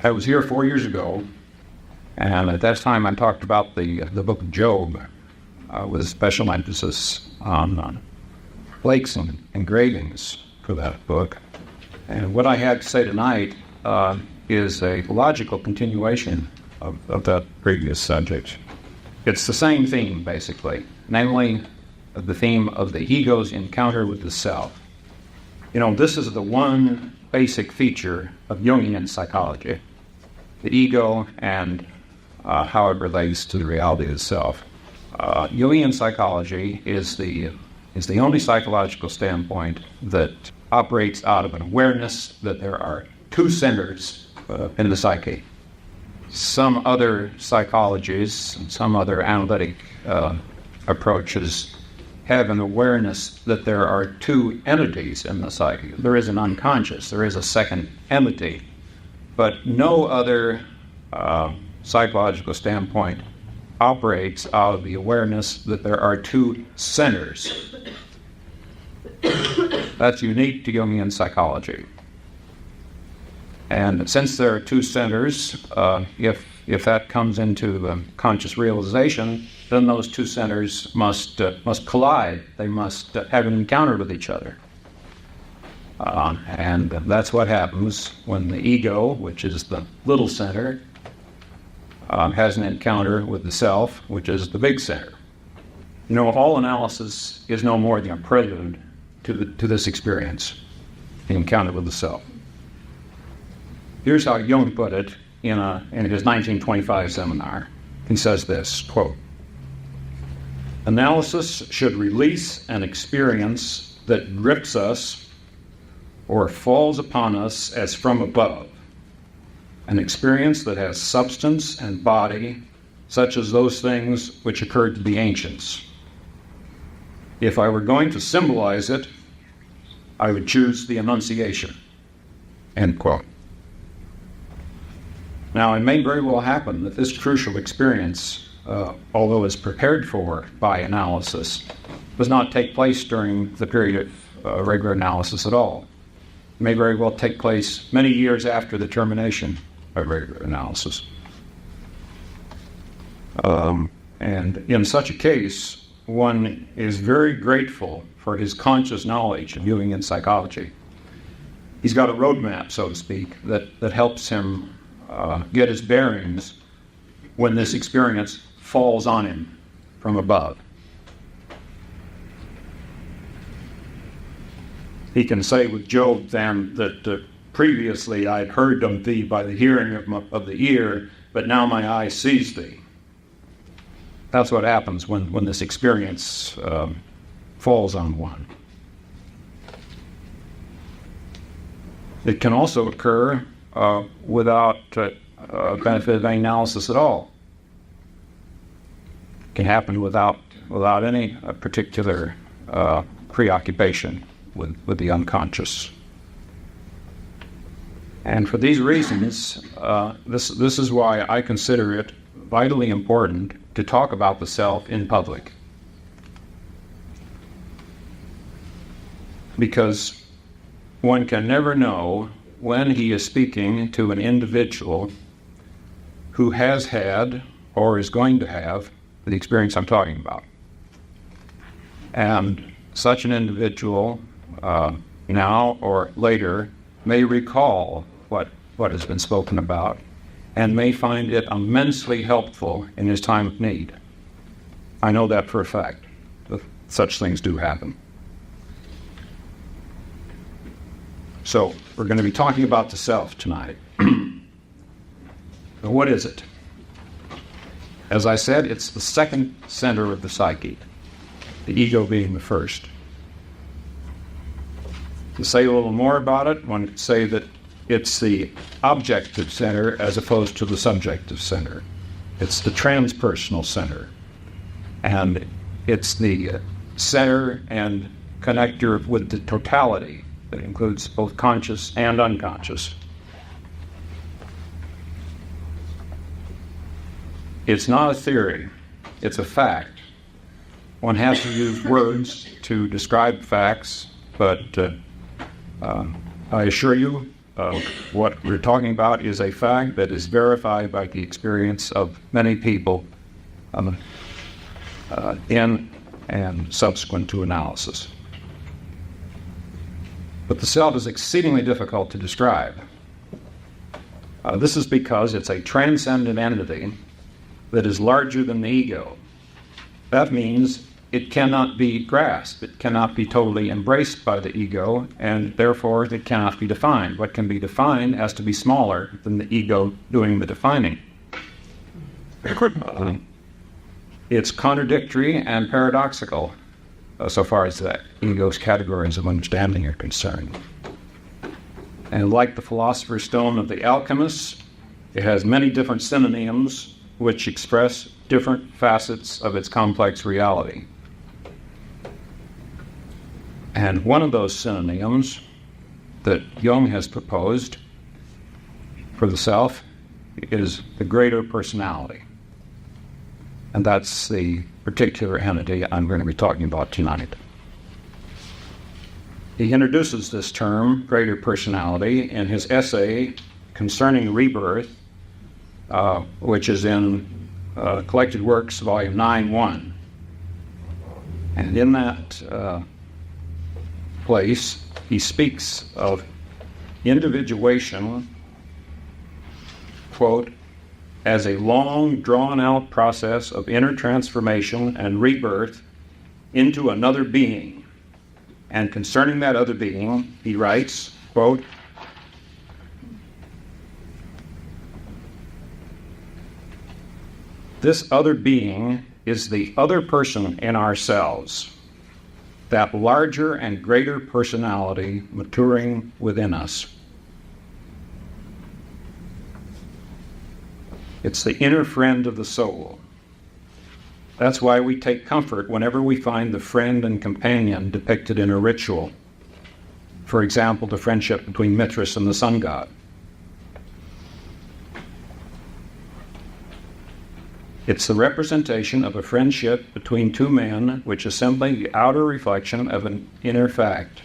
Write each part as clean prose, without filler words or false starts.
I was here 4 years ago, and at that time I talked about the book of Job with a special emphasis on plaques and engravings for that book. And what I had to say tonight is a logical continuation of that previous subject. It's the same theme, basically, namely the theme of the ego's encounter with the self. You know, this is the one basic feature of Jungian psychology, the ego and how it relates to the reality of the self. Jungian psychology is the only psychological standpoint that operates out of an awareness that there are two centers in the psyche. Some other psychologies and some other analytic approaches have an awareness that there are two entities in the psyche. There is an unconscious, there is a second entity, but no other psychological standpoint operates out of the awareness that there are two centers. That's unique to Jungian psychology. And since there are two centers, if that comes into conscious realization, then those two centers must collide. They must have an encounter with each other. And that's what happens when the ego, which is the little center, has an encounter with the self, which is the big center. You know, all analysis is no more than a prelude to this experience, the encounter with the self. Here's how Jung put it in his 1925 seminar. He says this, quote, "Analysis should release an experience that grips us or falls upon us as from above, an experience that has substance and body, such as those things which occurred to the ancients. If I were going to symbolize it, I would choose the Annunciation." End quote. Now, it may very well happen that this crucial experience, although is prepared for by analysis, does not take place during the period of regular analysis at all. It may very well take place many years after the termination of regular analysis. And in such a case, one is very grateful for his conscious knowledge of Jungian psychology. He's got a roadmap, so to speak, that helps him get his bearings when this experience falls on him from above. He can say with Job then that previously I'd heard of thee by the hearing of the ear, but now my eye sees thee. That's what happens when this experience falls on one. It can also occur without benefit of any analysis at all. It can happen without any particular preoccupation with the unconscious. And for these reasons, this is why I consider it vitally important to talk about the self in public. Because one can never know when he is speaking to an individual who has had or is going to have the experience I'm talking about. And such an individual, now or later, may recall what has been spoken about and may find it immensely helpful in his time of need. I know that for a fact. Such things do happen. So we're going to be talking about the self tonight. So what is it? As I said, it's the second center of the psyche, the ego being the first. To say a little more about it, one could say that it's the objective center as opposed to the subjective center. It's the transpersonal center. And it's the center and connector with the totality that includes both conscious and unconscious. It's not a theory, it's a fact. One has to use words to describe facts, but I assure you, what we're talking about is a fact that is verified by the experience of many people in and subsequent to analysis. But the self is exceedingly difficult to describe. This is because it's a transcendent entity that is larger than the ego. That means it cannot be grasped, it cannot be totally embraced by the ego, and therefore it cannot be defined. What can be defined has to be smaller than the ego doing the defining. It's contradictory and paradoxical so far as the ego's categories of understanding are concerned. And like the philosopher's stone of the alchemists, it has many different synonyms which express different facets of its complex reality. And one of those synonyms that Jung has proposed for the self is the greater personality. And that's the particular entity I'm going to be talking about tonight. He introduces this term, greater personality, in his essay concerning rebirth, which is in Collected Works, Volume 9-1. And in that place, he speaks of individuation, quote, as a long, drawn-out process of inner transformation and rebirth into another being. And concerning that other being, he writes, quote, this other being is the other person in ourselves, that larger and greater personality maturing within us. It's the inner friend of the soul. That's why we take comfort whenever we find the friend and companion depicted in a ritual. For example, the friendship between Mithras and the sun god. It's the representation of a friendship between two men which is simply the outer reflection of an inner fact.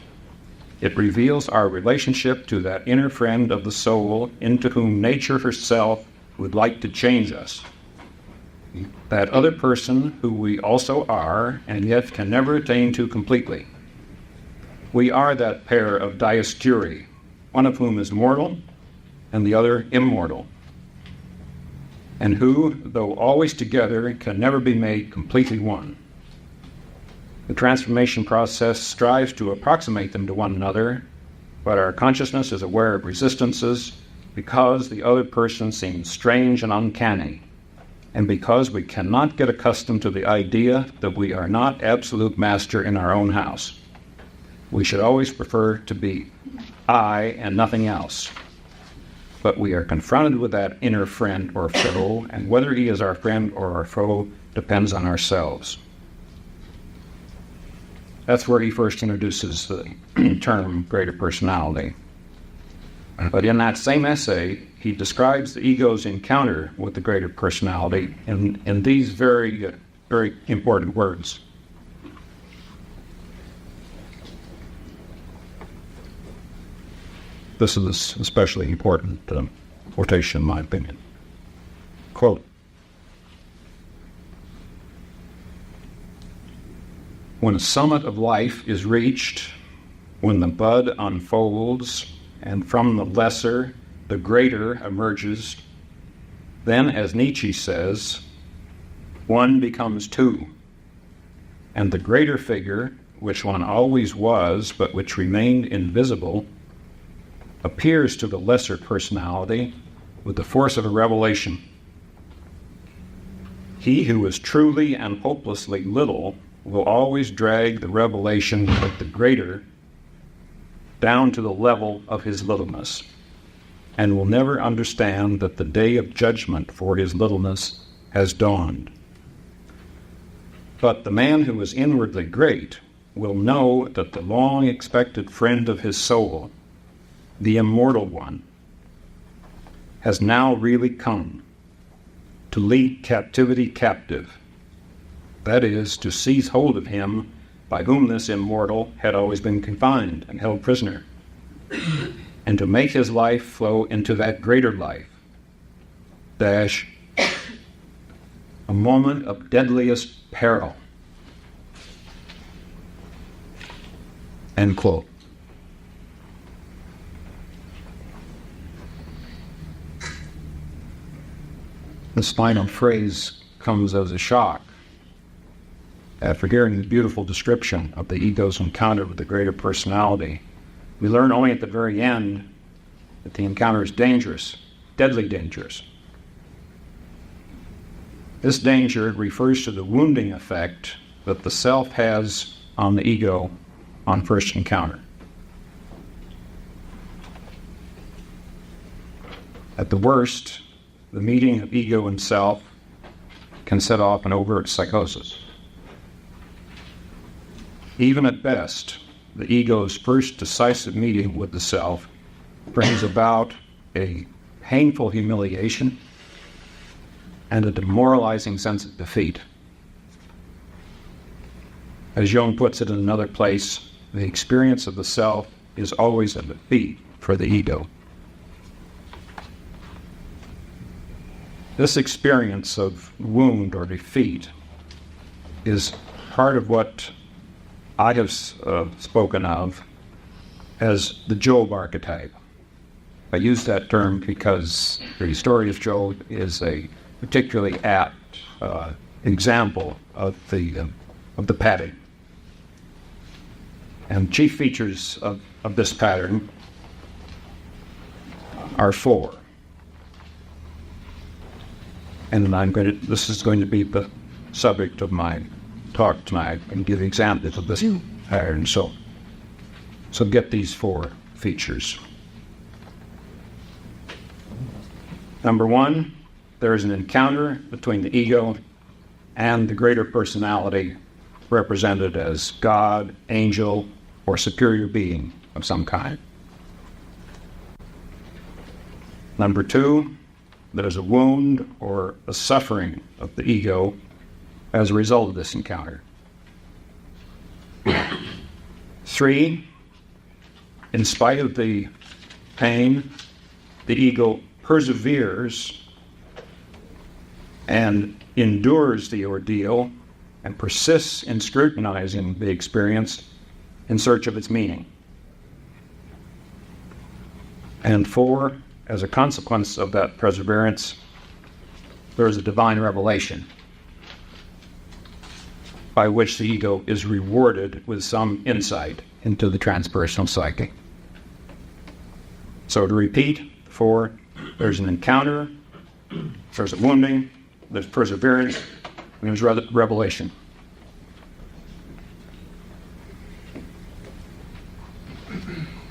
It reveals our relationship to that inner friend of the soul into whom nature herself would like to change us. That other person who we also are and yet can never attain to completely. We are that pair of diasturi, one of whom is mortal and the other immortal, and who, though always together, can never be made completely one. The transformation process strives to approximate them to one another, but our consciousness is aware of resistances because the other person seems strange and uncanny, and because we cannot get accustomed to the idea that we are not absolute master in our own house. We should always prefer to be I and nothing else. But we are confronted with that inner friend or foe, and whether he is our friend or our foe depends on ourselves. That's where he first introduces the term greater personality. But in that same essay, he describes the ego's encounter with the greater personality in these very, very important words. This is especially important quotation, in my opinion. Quote, when a summit of life is reached, when the bud unfolds, and from the lesser, the greater emerges, then, as Nietzsche says, one becomes two, and the greater figure, which one always was, but which remained invisible, appears to the lesser personality with the force of a revelation. He who is truly and hopelessly little will always drag the revelation of the greater down to the level of his littleness, and will never understand that the day of judgment for his littleness has dawned. But the man who is inwardly great will know that the long-expected friend of his soul, the immortal one, has now really come to lead captivity captive, that is, to seize hold of him by whom this immortal had always been confined and held prisoner, and and to make his life flow into that greater life, dash, a moment of deadliest peril, end quote. This final phrase comes as a shock after hearing the beautiful description of the ego's encounter with the greater personality. We learn only at the very end that the encounter is dangerous, deadly dangerous. This danger refers to the wounding effect that the self has on the ego on first encounter. At the worst, the meeting of ego and self can set off an overt psychosis. Even at best, the ego's first decisive meeting with the self brings about a painful humiliation and a demoralizing sense of defeat. As Jung puts it in another place, the experience of the self is always a defeat for the ego. This experience of wound or defeat is part of what I have spoken of as the Job archetype. I use that term because the story of Job is a particularly apt example of the pattern. And chief features of this pattern are four. And this is going to be the subject of my talk tonight, and give examples of this pattern. So get these four features. Number one, there is an encounter between the ego and the greater personality, represented as God, angel, or superior being of some kind. Number two, there's a wound or a suffering of the ego as a result of this encounter. 3, in spite of the pain, the ego perseveres and endures the ordeal and persists in scrutinizing the experience in search of its meaning. And 4, as a consequence of that perseverance, there is a divine revelation by which the ego is rewarded with some insight into the transpersonal psyche. So to repeat, 4, there's an encounter, there's a wounding, there's perseverance, and there's revelation.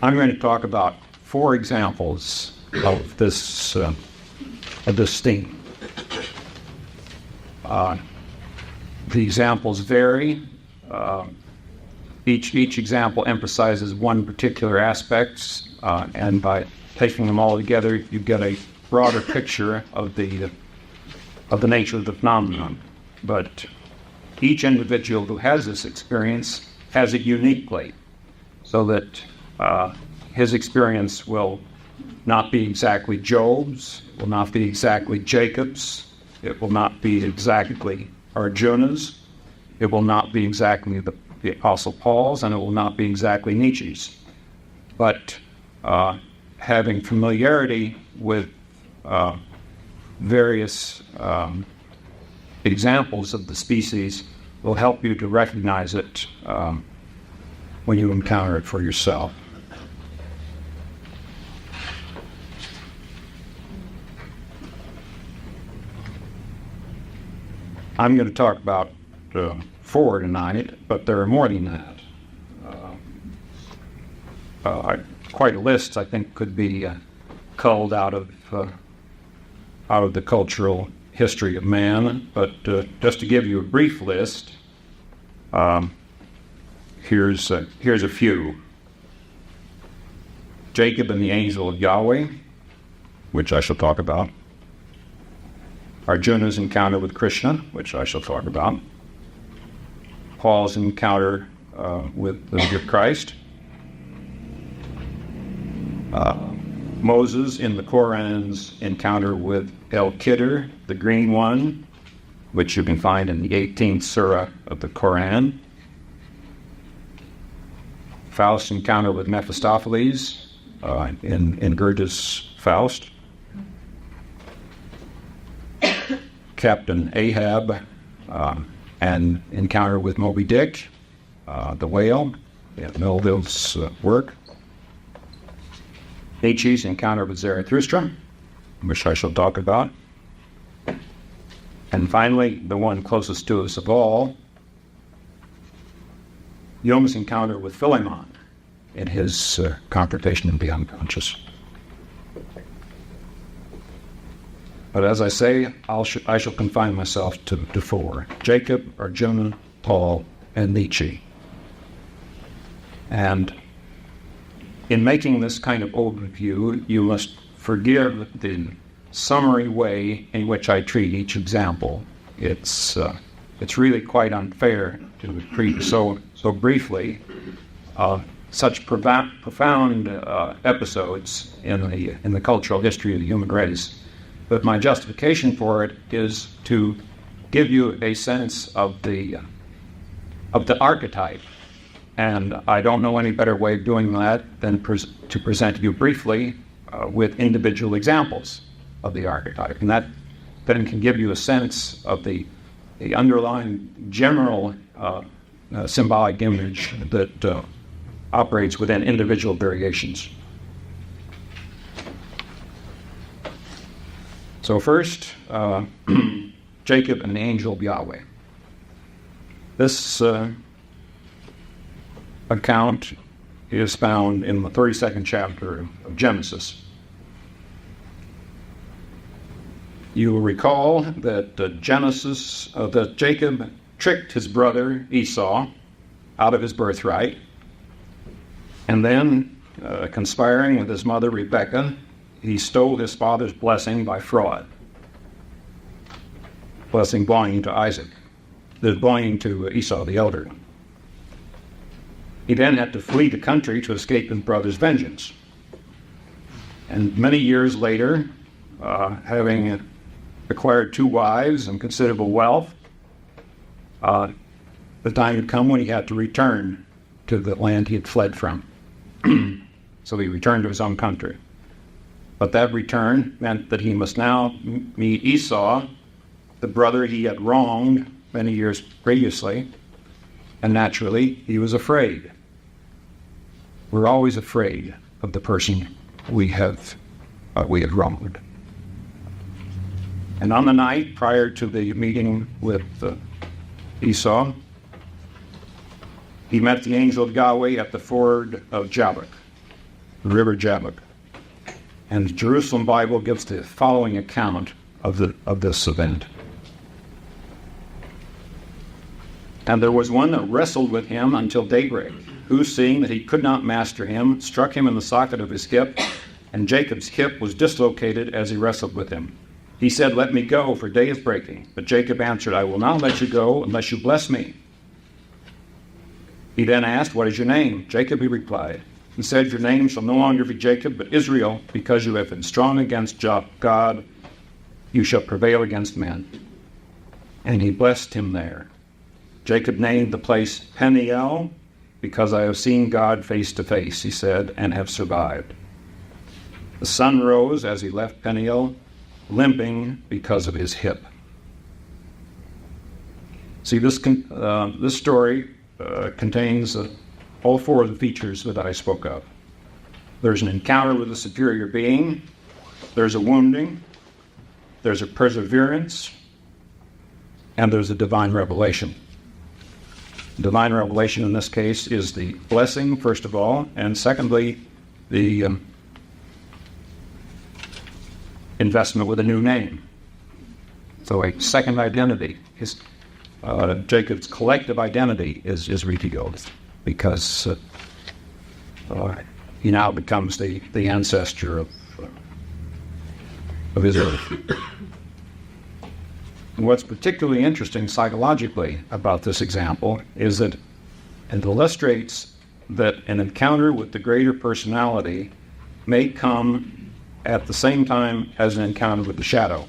I'm going to talk about 4 examples of this theme. The examples vary. Each example emphasizes one particular aspect, and by taking them all together, you get a broader picture of the nature of the phenomenon. But each individual who has this experience has it uniquely, so that his experience will not be exactly Job's, will not be exactly Jacob's, it will not be exactly Arjuna's, it will not be exactly the Apostle Paul's, and it will not be exactly Nietzsche's. But having familiarity with various examples of the species will help you to recognize it when you encounter it for yourself. I'm going to talk about 4 tonight, but there are more than that. Quite a list, I think, could be culled out of the cultural history of man. But just to give you a brief list, here's a few. Jacob and the angel of Yahweh, which I shall talk about. Arjuna's encounter with Krishna, which I shall talk about. Paul's encounter with Christ. Moses in the Quran's encounter with El Khidr, the green one, which you can find in the 18th surah of the Quran. Faust's encounter with Mephistopheles in Goethe's Faust. Captain Ahab and encounter with Moby Dick, the whale, in Melville's work. Nietzsche's encounter with Zarathustra, which I shall talk about. And finally, the one closest to us of all, Jung's encounter with Philemon in his confrontation of the unconscious. But as I say, I shall confine myself to four: Jacob, Arjuna, Paul, and Nietzsche. And in making this kind of overview, you must forgive the summary way in which I treat each example. It's really quite unfair to treat so briefly such profound episodes in the cultural history of the human race. But my justification for it is to give you a sense of the archetype. And I don't know any better way of doing that than to present you briefly with individual examples of the archetype. And that then can give you a sense of the underlying general symbolic image that operates within individual variations. So first, Jacob and the angel of Yahweh. This account is found in the 32nd chapter of Genesis. You will recall that that Jacob tricked his brother Esau out of his birthright, and then, conspiring with his mother Rebekah, he stole his father's blessing by fraud. Blessing belonging to Esau the elder. He then had to flee the country to escape his brother's vengeance. And many years later, having acquired 2 wives and considerable wealth, the time had come when he had to return to the land he had fled from. So he returned to his own country. But that return meant that he must now meet Esau, the brother he had wronged many years previously, and naturally he was afraid. We're always afraid of the person we have wronged. And on the night prior to the meeting with Esau, he met the angel of Yahweh at the ford of Jabbok, the river Jabbok. And the Jerusalem Bible gives the following account of this event. And there was one that wrestled with him until daybreak, who, seeing that he could not master him, struck him in the socket of his hip, and Jacob's hip was dislocated as he wrestled with him. He said, "Let me go, for day is breaking." But Jacob answered, "I will not let you go unless you bless me." He then asked, "What is your name?" "Jacob," he replied. He said, "Your name shall no longer be Jacob, but Israel, because you have been strong against God, you shall prevail against men." And he blessed him there. Jacob named the place Peniel, because I have seen God face to face, he said, and have survived. The sun rose as he left Peniel, limping because of his hip. See, this story contains all 4 of the features that I spoke of. There's an encounter with a superior being, there's a wounding, there's a perseverance, and there's a divine revelation. Divine revelation in this case is the blessing, first of all, and secondly, the investment with a new name. So a second identity. Jacob's collective identity is revealed, because he now becomes the ancestor of Israel. And what's particularly interesting psychologically about this example is that it illustrates that an encounter with the greater personality may come at the same time as an encounter with the shadow.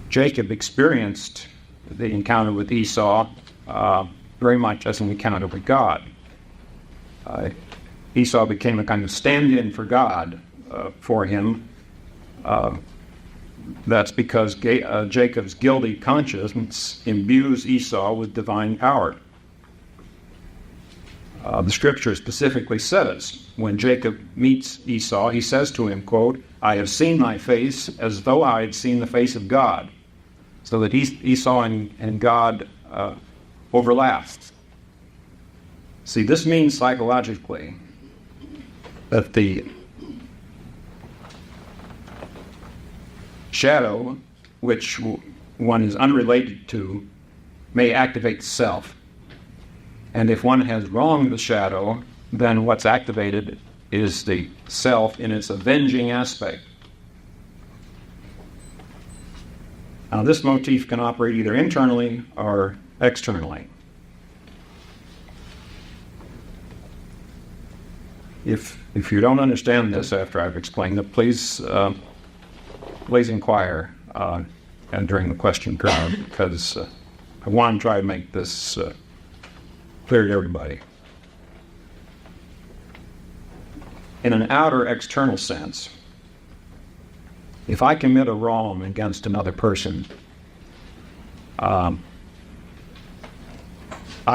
Jacob experienced the encounter with Esau very much as an encounter with God. Esau became a kind of stand-in for God for him. That's because Jacob's guilty conscience imbues Esau with divine power. The scripture specifically says, when Jacob meets Esau, he says to him, quote, "I have seen thy face as though I had seen the face of God." So that Esau and God overlap. See, this means psychologically that the shadow, which one is unrelated to, may activate self. And if one has wronged the shadow, then what's activated is the self in its avenging aspect. Now, this motif can operate either internally or externally. If you don't understand this after I've explained it, please inquire and during the question period, because I want to try to make this clear to everybody. In an outer external sense, if I commit a wrong against another person, I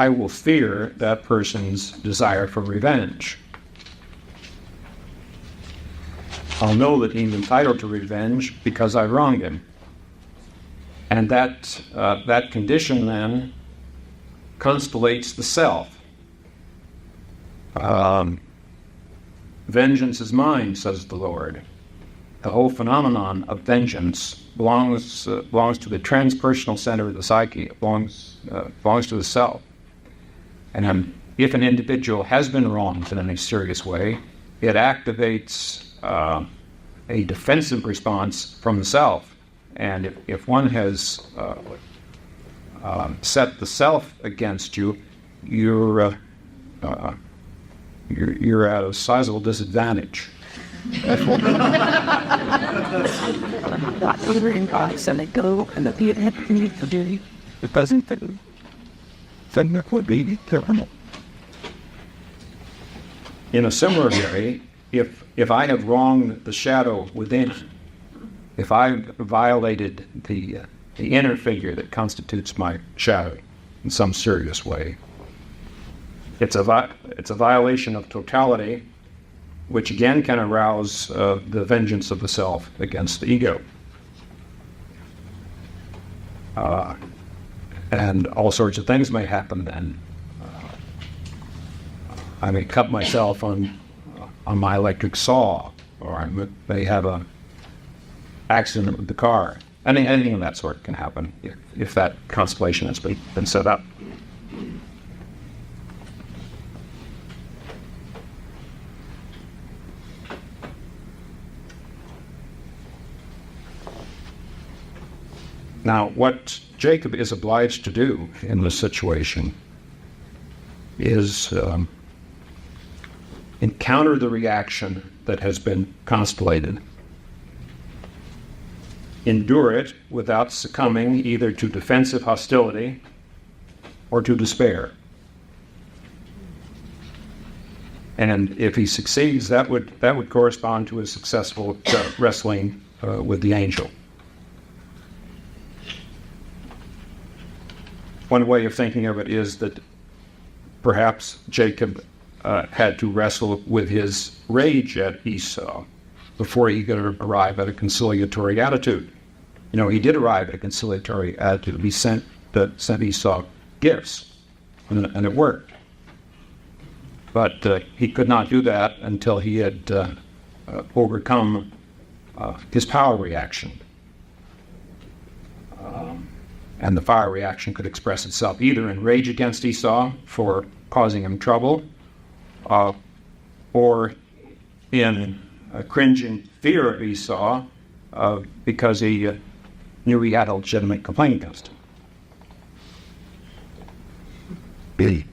will fear that person's desire for revenge. I'll know that he's entitled to revenge because I wronged him. And that condition then constellates the self. Vengeance is mine, says the Lord. The whole phenomenon of vengeance belongs to the transpersonal center of the psyche. It belongs to the self. And if an individual has been wronged in any serious way, it activates a defensive response from the self. And if one has set the self against you, you're at a sizable disadvantage. In a similar way, if I have wronged the shadow within, if I violated the inner figure that constitutes my shadow in some serious way, it's a violation of totality, which again can arouse the vengeance of the self against the ego. And all sorts of things may happen then. I may cut myself on my electric saw, or I may have an accident with the car. Anything of that sort can happen if that constellation has been set up. Now, what Jacob is obliged to do in this situation is encounter the reaction that has been constellated, endure it without succumbing either to defensive hostility or to despair. And if he succeeds, that would correspond to a successful wrestling with the angel. One way of thinking of it is that perhaps Jacob had to wrestle with his rage at Esau before he could arrive at a conciliatory attitude. He did arrive at a conciliatory attitude. He sent Esau gifts, and it worked. But he could not do that until he had overcome his power reaction. And the fire reaction could express itself either in rage against Esau for causing him trouble, or in a cringing fear of Esau because he knew he had a legitimate complaint against him.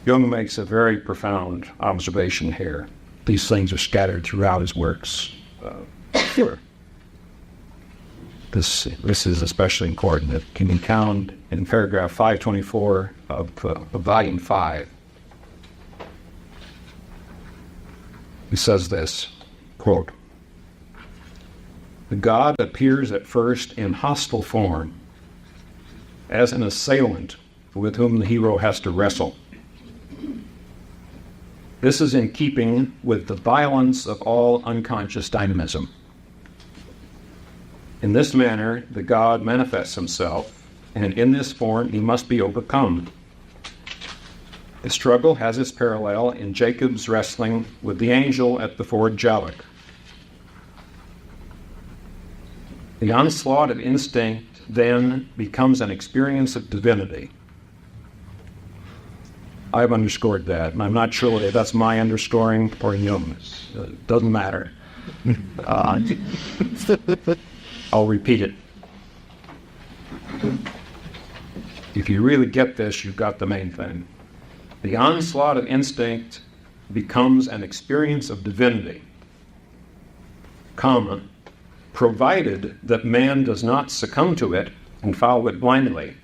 Jung makes a very profound observation here. These things are scattered throughout his works. This is especially important. It can be found in paragraph 524 of volume 5. He says this, quote, "The God appears at first in hostile form, as an assailant with whom the hero has to wrestle. This is in keeping with the violence of all unconscious dynamism. In this manner, the God manifests himself, and in this form he must be overcome. The struggle has its parallel in Jacob's wrestling with the angel at the ford Jabbok. The onslaught of instinct then becomes an experience of divinity." I've underscored that, and I'm not sure if that's my underscoring or Jung's. It doesn't matter. I'll repeat it. If you really get this, you've got the main thing. The onslaught of instinct becomes an experience of divinity, comma, provided that man does not succumb to it and follow it blindly,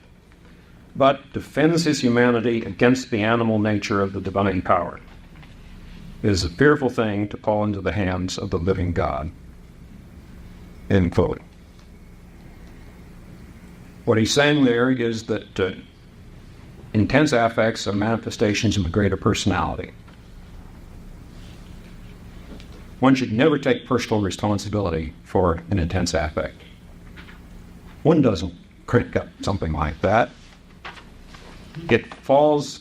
but defends his humanity against the animal nature of the divine power. It is a fearful thing to fall into the hands of the living God. End quote. What he's saying there is that intense affects are manifestations of a greater personality. One should never take personal responsibility for an intense affect. One doesn't crank up something like that. It falls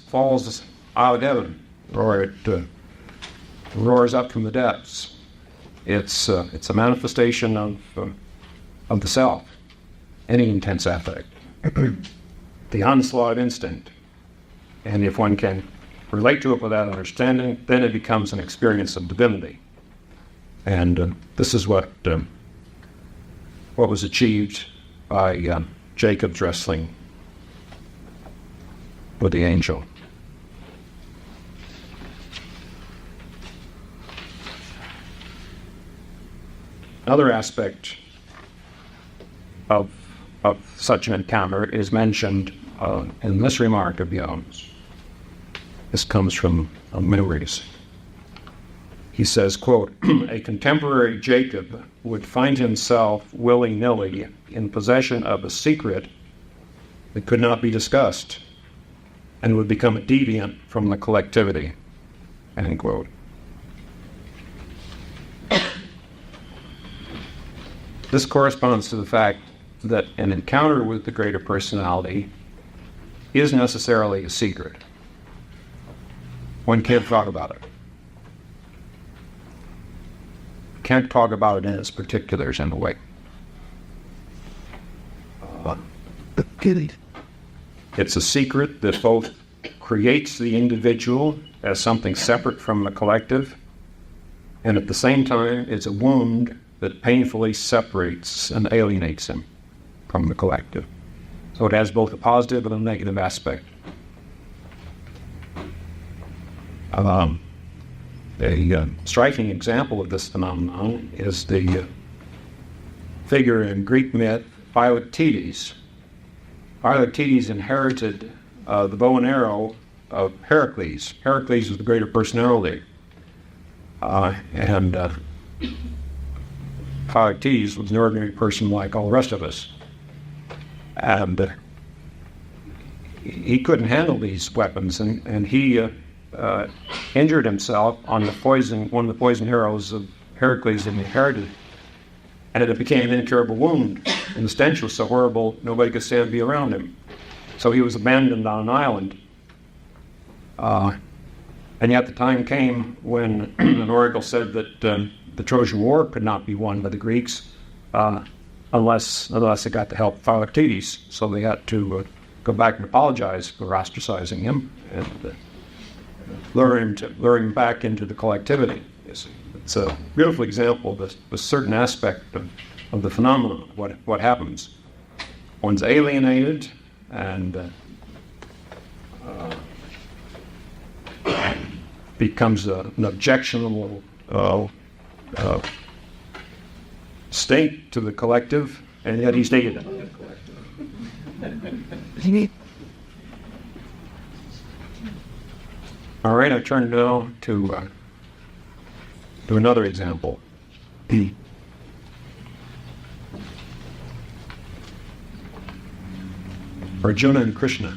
out of heaven, or it roars up from the depths. It's a manifestation of the self. Any intense affect, the onslaught of instinct, and if one can relate to it without understanding, then it becomes an experience of divinity. And this is what was achieved by Jacob's wrestling with the angel. Another aspect of such an encounter is mentioned in this remark of Jung's. This comes from Memories. He says, quote, "A contemporary Jacob would find himself willy-nilly in possession of a secret that could not be discussed and would become a deviant from the collectivity." End quote. This corresponds to the fact that an encounter with the greater personality is necessarily a secret. One can't talk about it. Can't talk about it in its particulars in a way. It's a secret that both creates the individual as something separate from the collective, and at the same time it's a wound that painfully separates and alienates him from the collective. So it has both a positive and a negative aspect. A striking example of this phenomenon is the figure in Greek myth, Philoctetes. Philoctetes inherited the bow and arrow of Heracles. Heracles was the greater personality. And Philoctetes was an ordinary person like all the rest of us. And he couldn't handle these weapons, and he injured himself on one of the poison arrows of Heracles that he inherited, and it became an incurable wound, and the stench was so horrible nobody could stand to be around him. So he was abandoned on an island. And yet the time came when an oracle said that the Trojan War could not be won by the Greeks unless it got to help Philoctetes. So they had to go back and apologize for ostracizing him and lure him back into the collectivity. You see. It's a beautiful example of a certain aspect of the phenomenon, what happens. One's alienated and becomes an objectionable state to the collective, and yet he stayed in it. All right, I turn now to another example. Arjuna and Krishna.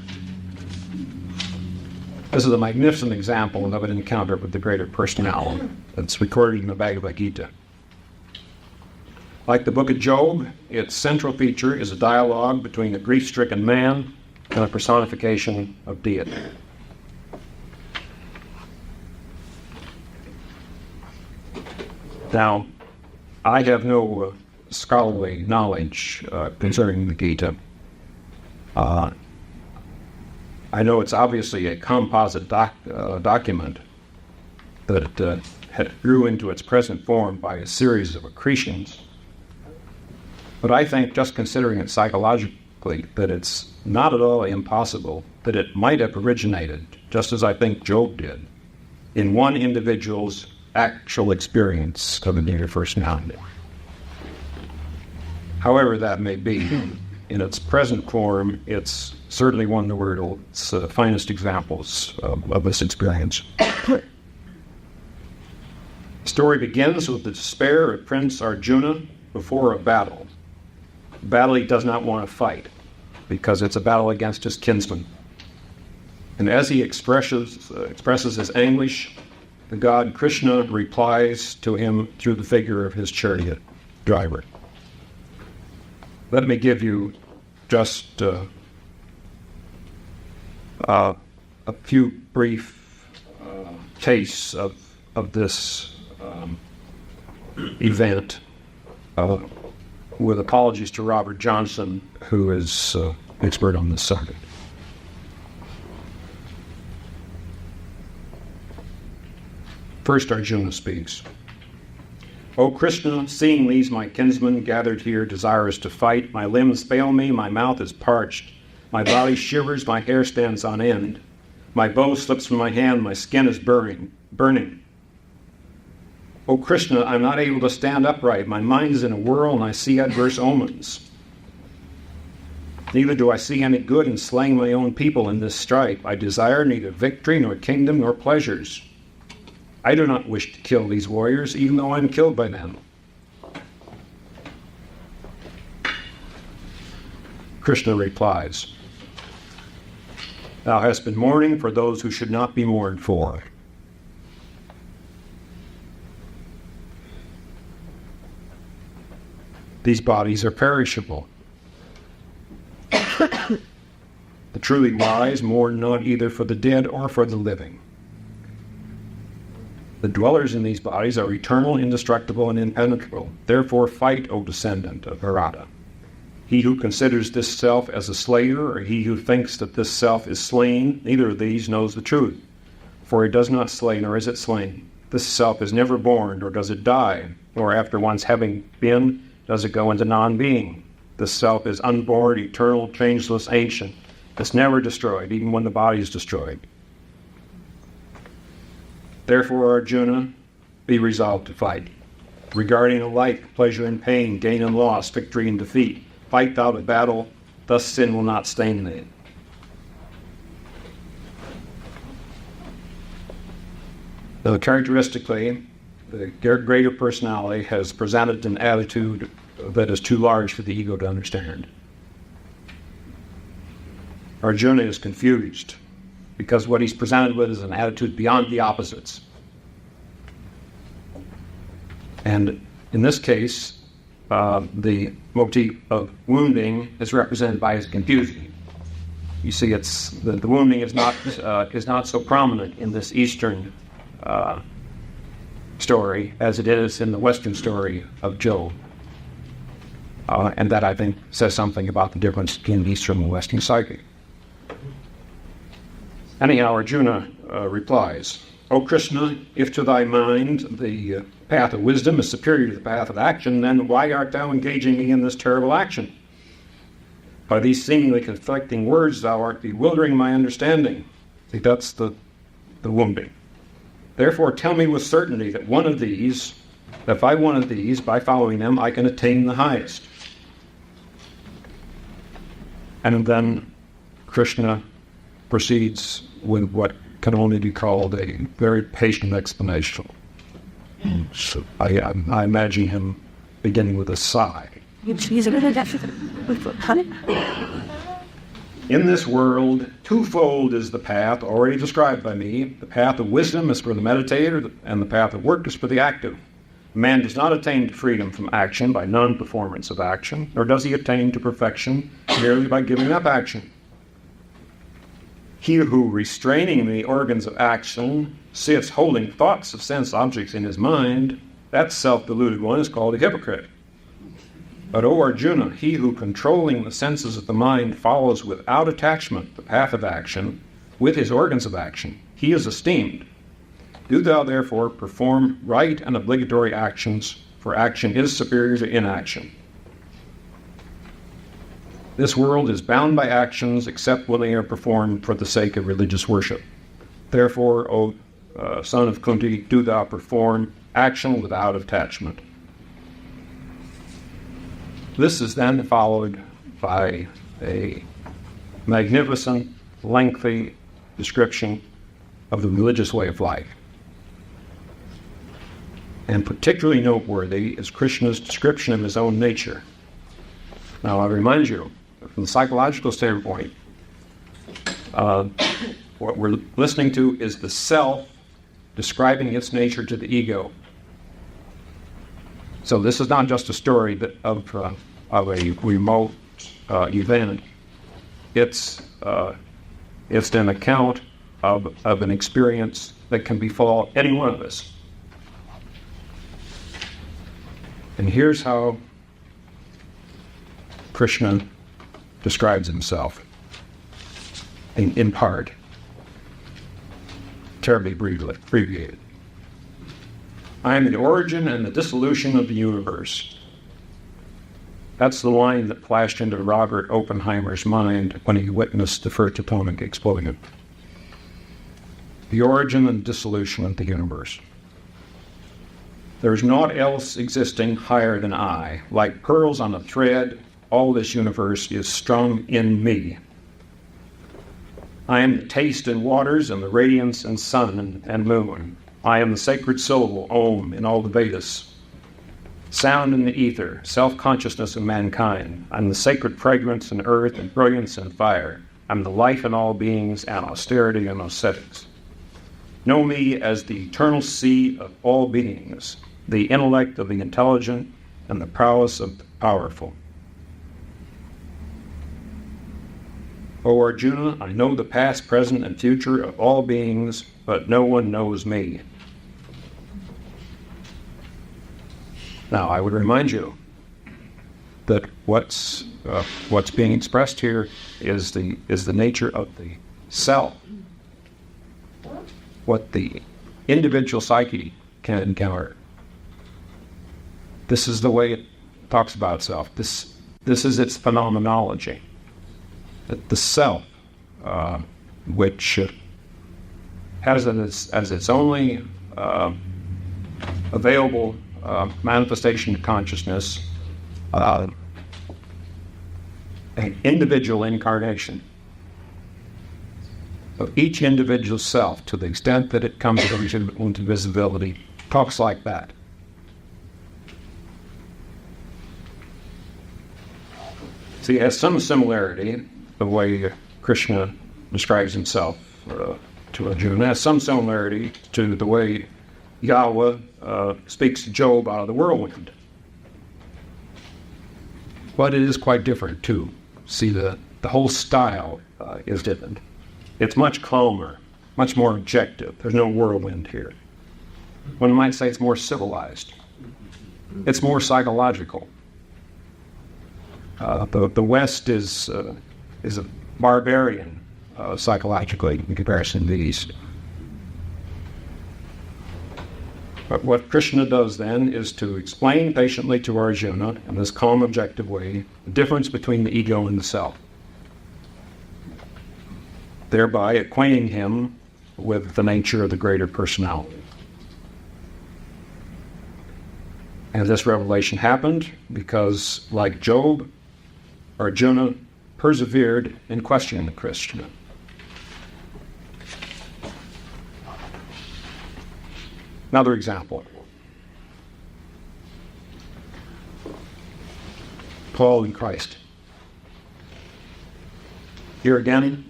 This is a magnificent example of an encounter with the greater personality that's recorded in the Bhagavad Gita. Like the book of Job, its central feature is a dialogue between a grief-stricken man and a personification of deity. Now, I have no scholarly knowledge concerning the Gita. I know it's obviously a composite document that grew into its present form by a series of accretions. But I think, just considering it psychologically, that it's not at all impossible that it might have originated, just as I think Job did, in one individual's actual experience of a greater personality. However that may be, in its present form, it's certainly one of the world's finest examples of this experience. The story begins with the despair of Prince Arjuna before a battle. A battle he does not want to fight, because it's a battle against his kinsman. And as he expresses his anguish, the god Krishna replies to him through the figure of his chariot driver. Let me give you just a few brief tastes of this event, with apologies to Robert Johnson, who is expert on this subject. First, Arjuna speaks. O Krishna, seeing these my kinsmen gathered here desirous to fight, my limbs fail me, my mouth is parched, my body shivers, my hair stands on end, my bow slips from my hand, my skin is burning. O Krishna, I'm not able to stand upright, my mind is in a whirl and I see adverse omens. Neither do I see any good in slaying my own people in this strife. I desire neither victory nor kingdom nor pleasures. I do not wish to kill these warriors, even though I am killed by them. Krishna replies, Thou hast been mourning for those who should not be mourned for. These bodies are perishable. The truly wise mourn not either for the dead or for the living. The dwellers in these bodies are eternal, indestructible, and impenetrable. Therefore fight, O descendant of Bharata. He who considers this self as a slayer, or he who thinks that this self is slain, neither of these knows the truth. For it does not slay, nor is it slain. This self is never born, nor does it die, nor after once having been, does it go into non-being. This self is unborn, eternal, changeless, ancient. It's never destroyed, even when the body is destroyed. Therefore, Arjuna, be resolved to fight. Regarding alike pleasure and pain, gain and loss, victory and defeat, fight thou the battle, thus sin will not stain thee. Though characteristically, the greater personality has presented an attitude that is too large for the ego to understand. Arjuna is confused, because what he's presented with is an attitude beyond the opposites. And in this case, the motif of wounding is represented by his confusion. You see, it's the wounding is not so prominent in this Eastern story as it is in the Western story of Job. And that, I think, says something about the difference between the Eastern and Western psyche. Anyhow, Arjuna replies, O Krishna, if to thy mind the path of wisdom is superior to the path of action, then why art thou engaging me in this terrible action? By these seemingly conflicting words thou art bewildering my understanding. See, that's the wounding. Therefore tell me with certainty that by one of these, by following them, I can attain the highest. And then Krishna proceeds with what can only be called a very patient explanation. So I imagine him beginning with a sigh. In this world, twofold is the path already described by me. The path of wisdom is for the meditator, and the path of work is for the active. Man does not attain to freedom from action by non-performance of action, nor does he attain to perfection merely by giving up action. He who, restraining the organs of action, sits holding thoughts of sense objects in his mind, that self-deluded one is called a hypocrite. But, O Arjuna, he who, controlling the senses of the mind, follows without attachment the path of action with his organs of action, he is esteemed. Do thou therefore perform right and obligatory actions, for action is superior to inaction. This world is bound by actions except when they are performed for the sake of religious worship. Therefore, O son of Kunti, do thou perform action without attachment. This is then followed by a magnificent, lengthy description of the religious way of life. And particularly noteworthy is Krishna's description of his own nature. Now, I remind you, from the psychological standpoint, what we're listening to is the self describing its nature to the ego. So this is not just a story of a remote event. It's an account of an experience that can befall any one of us. And here's how Krishna describes himself, in part, terribly abbreviated. I am the origin and the dissolution of the universe. That's the line that flashed into Robert Oppenheimer's mind when he witnessed the first atomic explosion. The origin and dissolution of the universe. There is naught else existing higher than I. Like pearls on a thread, all this universe is strung in me. I am the taste in waters and the radiance in sun and moon. I am the sacred syllable, Om, in all the Vedas. Sound in the ether, self-consciousness of mankind. I'm the sacred fragrance in earth and brilliance in fire. I'm the life in all beings and austerity in ascetics. Know me as the eternal seed of all beings, the intellect of the intelligent and the prowess of the powerful. O Arjuna, I know the past, present, and future of all beings, but no one knows me. Now, I would remind you that what's being expressed here is the nature of the self, what the individual psyche can encounter. This is the way it talks about itself. This is its phenomenology. The self, which has as its only available manifestation of consciousness an individual incarnation of each individual self, to the extent that it comes into visibility, talks like that. See, it has some similarity, the way Krishna describes himself to Arjuna, has some similarity to the way Yahweh speaks to Job out of the whirlwind. But it is quite different, too. See, the whole style is different. It's much calmer, much more objective. There's no whirlwind here. One might say it's more civilized. It's more psychological. The West is a barbarian psychologically in comparison to the East. But what Krishna does then is to explain patiently to Arjuna, in this calm, objective way, the difference between the ego and the self, thereby acquainting him with the nature of the greater personality. And this revelation happened because, like Job, Arjuna persevered in questioning Krishna. Another example. Paul and Christ. Here again,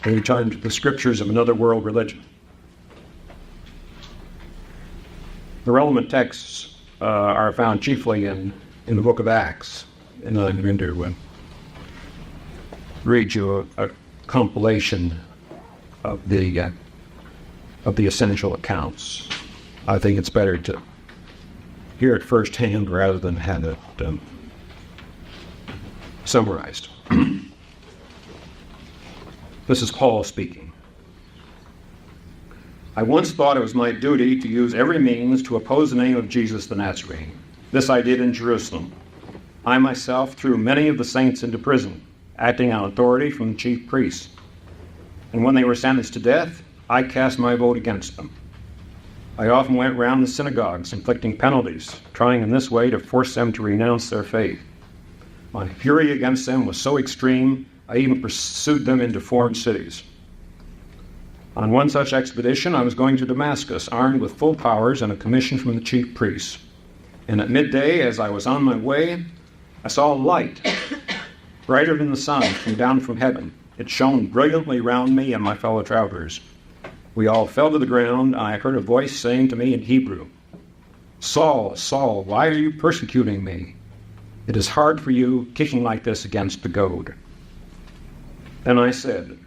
we return to the scriptures of another world religion. The relevant texts are found chiefly in the book of Acts. And I'm going to read you a compilation of the essential accounts. I think it's better to hear it firsthand rather than have it summarized. This is Paul speaking. I once thought it was my duty to use every means to oppose the name of Jesus the Nazarene. This I did in Jerusalem. I myself threw many of the saints into prison, acting on authority from the chief priests. And when they were sentenced to death, I cast my vote against them. I often went round the synagogues, inflicting penalties, trying in this way to force them to renounce their faith. My fury against them was so extreme, I even pursued them into foreign cities. On one such expedition, I was going to Damascus, armed with full powers and a commission from the chief priests. And at midday, as I was on my way, I saw a light, brighter than the sun, come down from heaven. It shone brilliantly round me and my fellow travelers. We all fell to the ground, and I heard a voice saying to me in Hebrew, Saul, Saul, why are you persecuting me? It is hard for you, kicking like this against the goad. Then I said,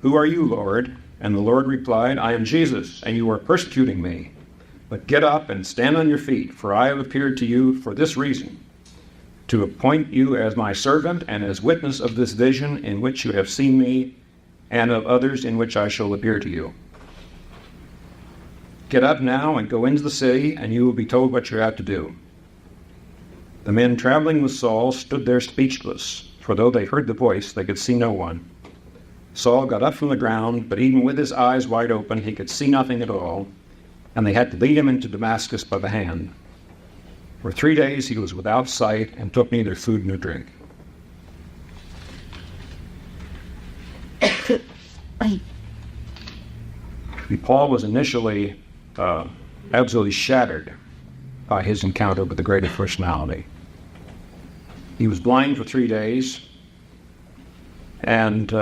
Who are you, Lord? And the Lord replied, I am Jesus, and you are persecuting me. But get up and stand on your feet, for I have appeared to you for this reason, to appoint you as my servant and as witness of this vision in which you have seen me, and of others in which I shall appear to you. Get up now and go into the city, and you will be told what you have to do. The men traveling with Saul stood there speechless, for though they heard the voice, they could see no one. Saul got up from the ground, but even with his eyes wide open, he could see nothing at all, and they had to lead him into Damascus by the hand. For 3 days he was without sight and took neither food nor drink. Paul was initially absolutely shattered by his encounter with the greater personality. He was blind for 3 days, and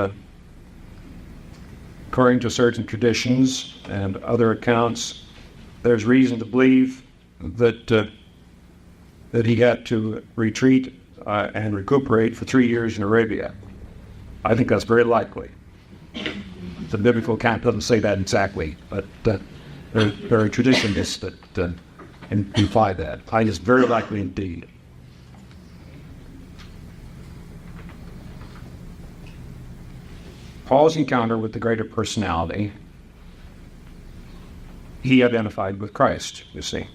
according to certain traditions and other accounts, there's reason to believe that he had to retreat and recuperate for 3 years in Arabia. I think that's very likely. The biblical account doesn't say that exactly, but there are traditions that imply that. I think it's very likely indeed. Paul's encounter with the greater personality, he identified with Christ, you see.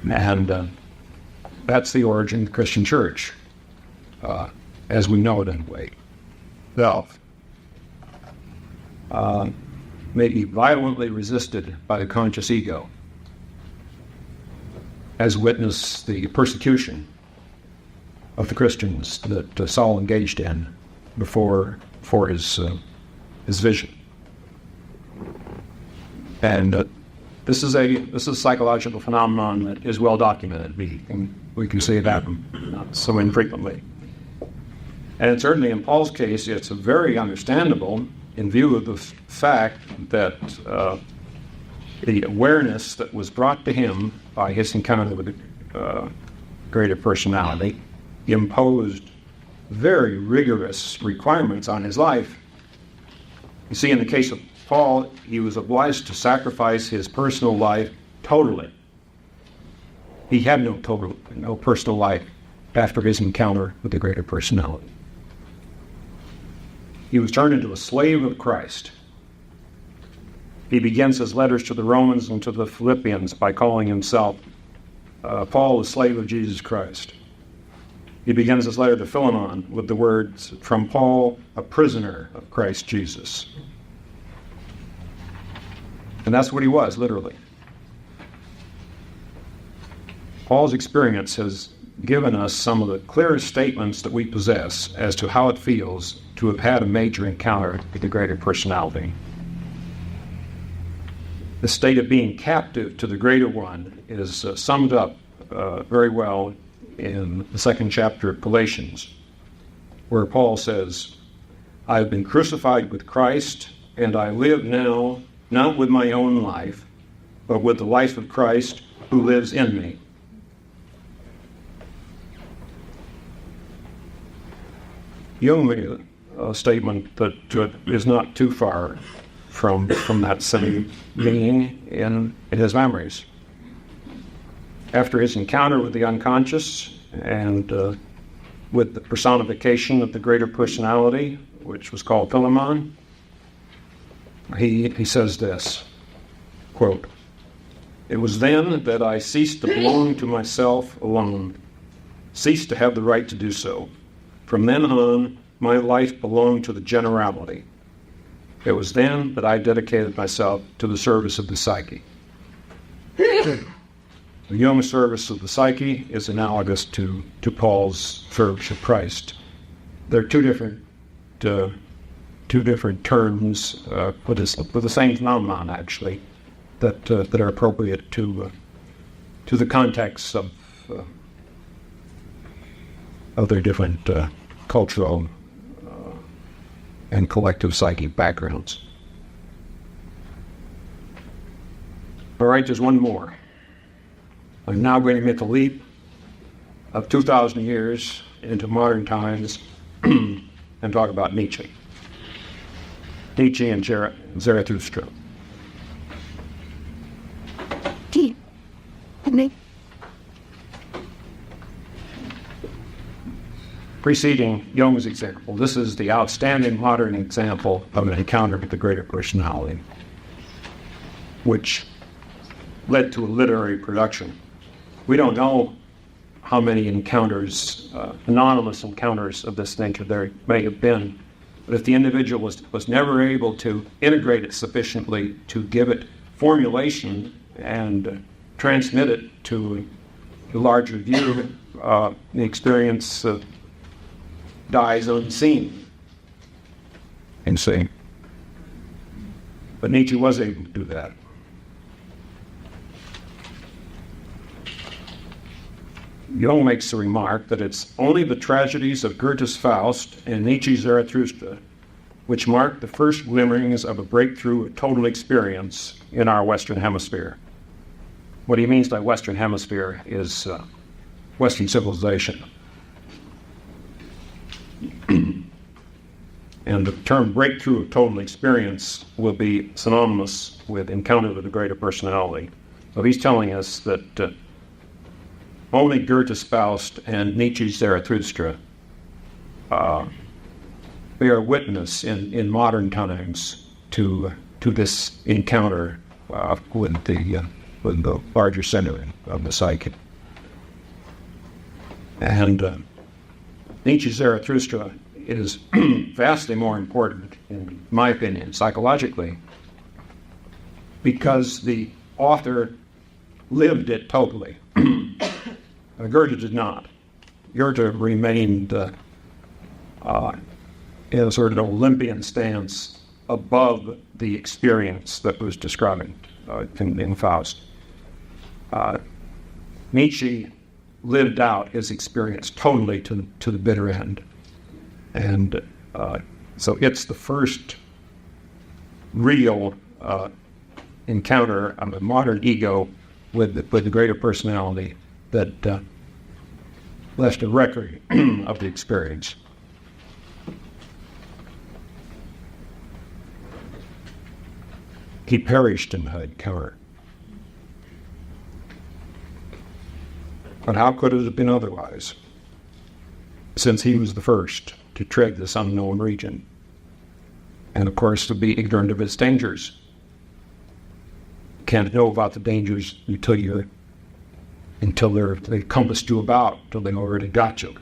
And that's the origin of the Christian church, as we know it anyway. Self may be violently resisted by the conscious ego, as witness the persecution of the Christians that Saul engaged in before his vision. And this is a psychological phenomenon that is well documented. We can see it happen not so infrequently. And certainly in Paul's case, it's very understandable in view of the fact that the awareness that was brought to him by his encounter with the greater personality imposed very rigorous requirements on his life. You see, in the case of Paul, he was obliged to sacrifice his personal life totally. He had no personal life after his encounter with the greater personality. He was turned into a slave of Christ. He begins his letters to the Romans and to the Philippians by calling himself Paul, the slave of Jesus Christ. He begins his letter to Philemon with the words, "From Paul, a prisoner of Christ Jesus." And that's what he was, literally. Paul's experience has given us some of the clearest statements that we possess as to how it feels to have had a major encounter with the greater personality. The state of being captive to the greater one is summed up very well in the second chapter of Galatians, where Paul says, "I have been crucified with Christ, and I live now, not with my own life, but with the life of Christ who lives in me." Jung made a statement that is not too far from that same meaning in his memories. After his encounter with the unconscious and with the personification of the greater personality, which was called Philemon, he says this, quote, "It was then that I ceased to belong to myself alone, ceased to have the right to do so. From then on, my life belonged to the generality. It was then that I dedicated myself to the service of the psyche." The Jung service of the psyche is analogous to Paul's service of Christ. They're two different terms for the same phenomenon, actually, that are appropriate to the context of their different cultural and collective psychic backgrounds. All right, there's one more. I'm now going to make the leap of 2,000 years into modern times and talk about Nietzsche. Nietzsche and Zarathustra. Preceding Jung's example, this is the outstanding modern example of an encounter with the greater personality, which led to a literary production. We don't know how many encounters, anonymous encounters of this nature there may have been, but if the individual was never able to integrate it sufficiently to give it formulation and transmit it to a larger view, the experience dies unseen. And see. But Nietzsche was able to do that. Jung makes the remark that it's only the tragedies of Goethe's Faust and Nietzsche's Zarathustra which mark the first glimmerings of a breakthrough of total experience in our Western Hemisphere. What he means by Western Hemisphere is Western civilization. And the term breakthrough of total experience will be synonymous with encounter with the greater personality. So he's telling us that only Goethe's Faust and Nietzsche's Zarathustra bear witness in modern times to this encounter with the larger center of the psyche. And Nietzsche's Zarathustra is vastly more important, in my opinion, psychologically, because the author lived it totally. Goethe did not. Goethe remained in a sort of Olympian stance above the experience that was described in Faust. Nietzsche lived out his experience totally to the bitter end. And so it's the first real encounter of a modern ego with the greater personality that left a record of the experience. He perished in the encounter. But how could it have been otherwise, since he was the first to tread this unknown region, and of course to be ignorant of its dangers? can't know about the dangers until they compassed you about, till they already got you.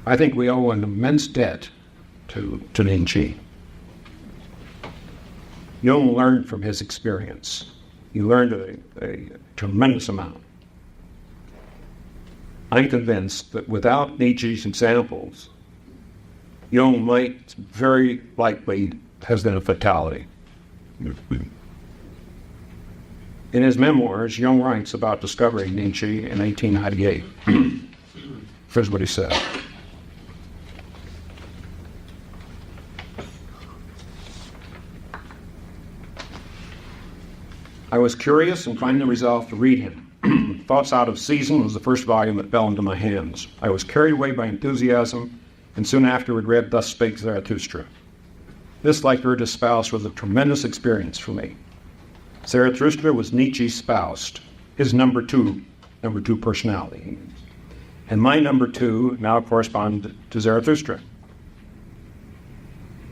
I think we owe an immense debt to Nietzsche. Jung learned from his experience. He learned a tremendous amount. I'm convinced that without Nietzsche's examples, Jung might very likely have been a fatality. In his memoirs, Jung writes about discovering Nietzsche in 1898. Here's what he said. I was curious and finally resolved to read him. Thoughts Out of Season was the first volume that fell into my hands. I was carried away by enthusiasm, and soon afterward read Thus Spake Zarathustra. This, like Goethe's spouse, was a tremendous experience for me. Zarathustra was Nietzsche's spouse, his number two personality. And my number two now corresponded to Zarathustra.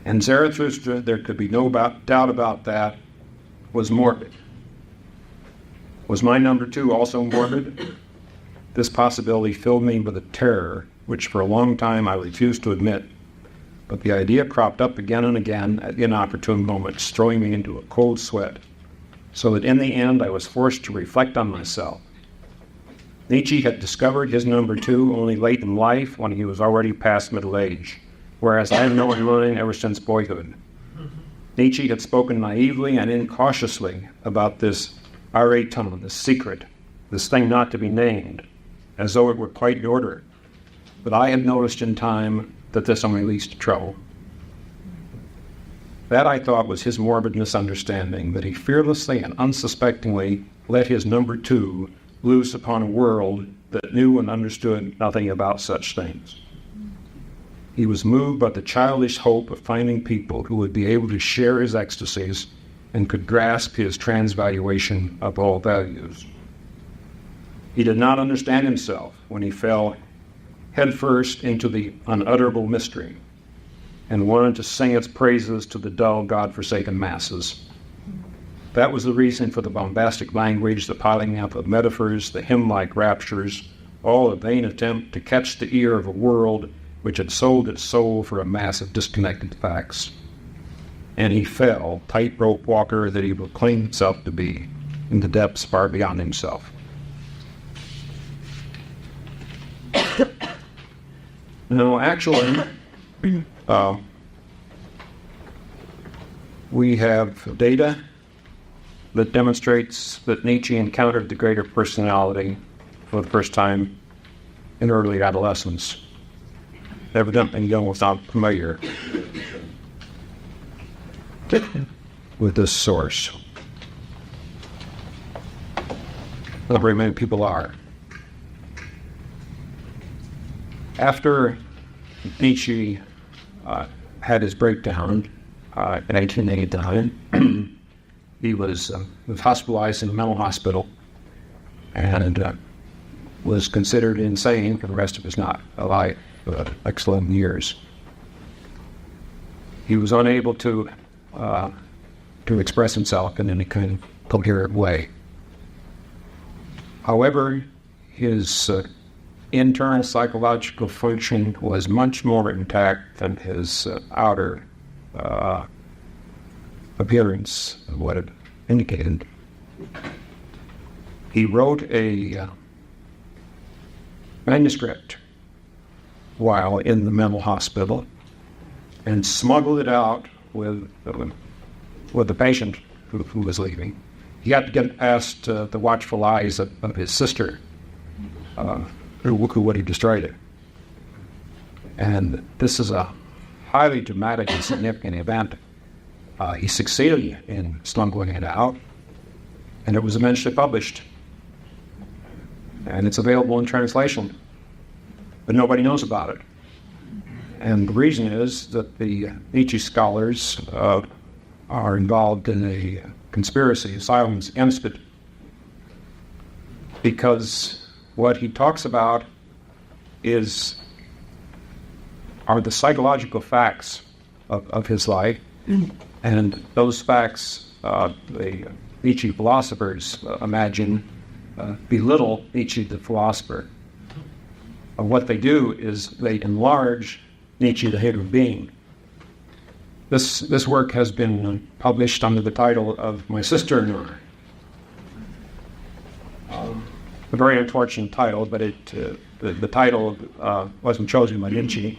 And Zarathustra, there could be no doubt about that, was morbid. Was my number two also morbid? This possibility filled me with a terror, which for a long time I refused to admit. But the idea cropped up again and again at inopportune moments, throwing me into a cold sweat, so that in the end I was forced to reflect on myself. Nietzsche had discovered his number two only late in life, when he was already past middle age, whereas I had known mine ever since boyhood. Nietzsche had spoken naively and incautiously about this Aion, this secret, this thing not to be named, as though it were quite in order. But I had noticed in time that this only leads to trouble. That, I thought, was his morbid misunderstanding, that he fearlessly and unsuspectingly let his number two loose upon a world that knew and understood nothing about such things. He was moved by the childish hope of finding people who would be able to share his ecstasies and could grasp his transvaluation of all values. He did not understand himself when he fell headfirst into the unutterable mystery and wanted to sing its praises to the dull, God-forsaken masses. That was the reason for the bombastic language, the piling up of metaphors, the hymn-like raptures, all a vain attempt to catch the ear of a world which had sold its soul for a mass of disconnected facts. And he fell, tightrope walker that he proclaimed himself to be, in the depths far beyond himself. Now, actually, we have data that demonstrates that Nietzsche encountered the greater personality for the first time in early adolescence. Evidently, Jung was not familiar with this source. Not very many people are. After Nietzsche had his breakdown in 1889, he was hospitalized in a mental hospital and was considered insane for the rest of his life, excellent years. He was unable to express himself in any kind of coherent way. However, his internal psychological function was much more intact than his outer appearance of what it indicated. He wrote a manuscript while in the mental hospital and smuggled it out with the patient who was leaving. He had to get past the watchful eyes of his sister, who would have destroyed it. And this is a highly dramatic and significant event. He succeeded in smuggling it out, and it was eventually published. And it's available in translation, but nobody knows about it. And the reason is that the Nietzsche scholars are involved in a conspiracy, a silence against it, because what he talks about are the psychological facts of his life, And those facts, the Nietzsche philosophers imagine, belittle Nietzsche the philosopher. What they do is they enlarge Nietzsche the human being. This work has been published under the title of My Sister and I. A very unfortunate title, but the title wasn't chosen by Nietzsche.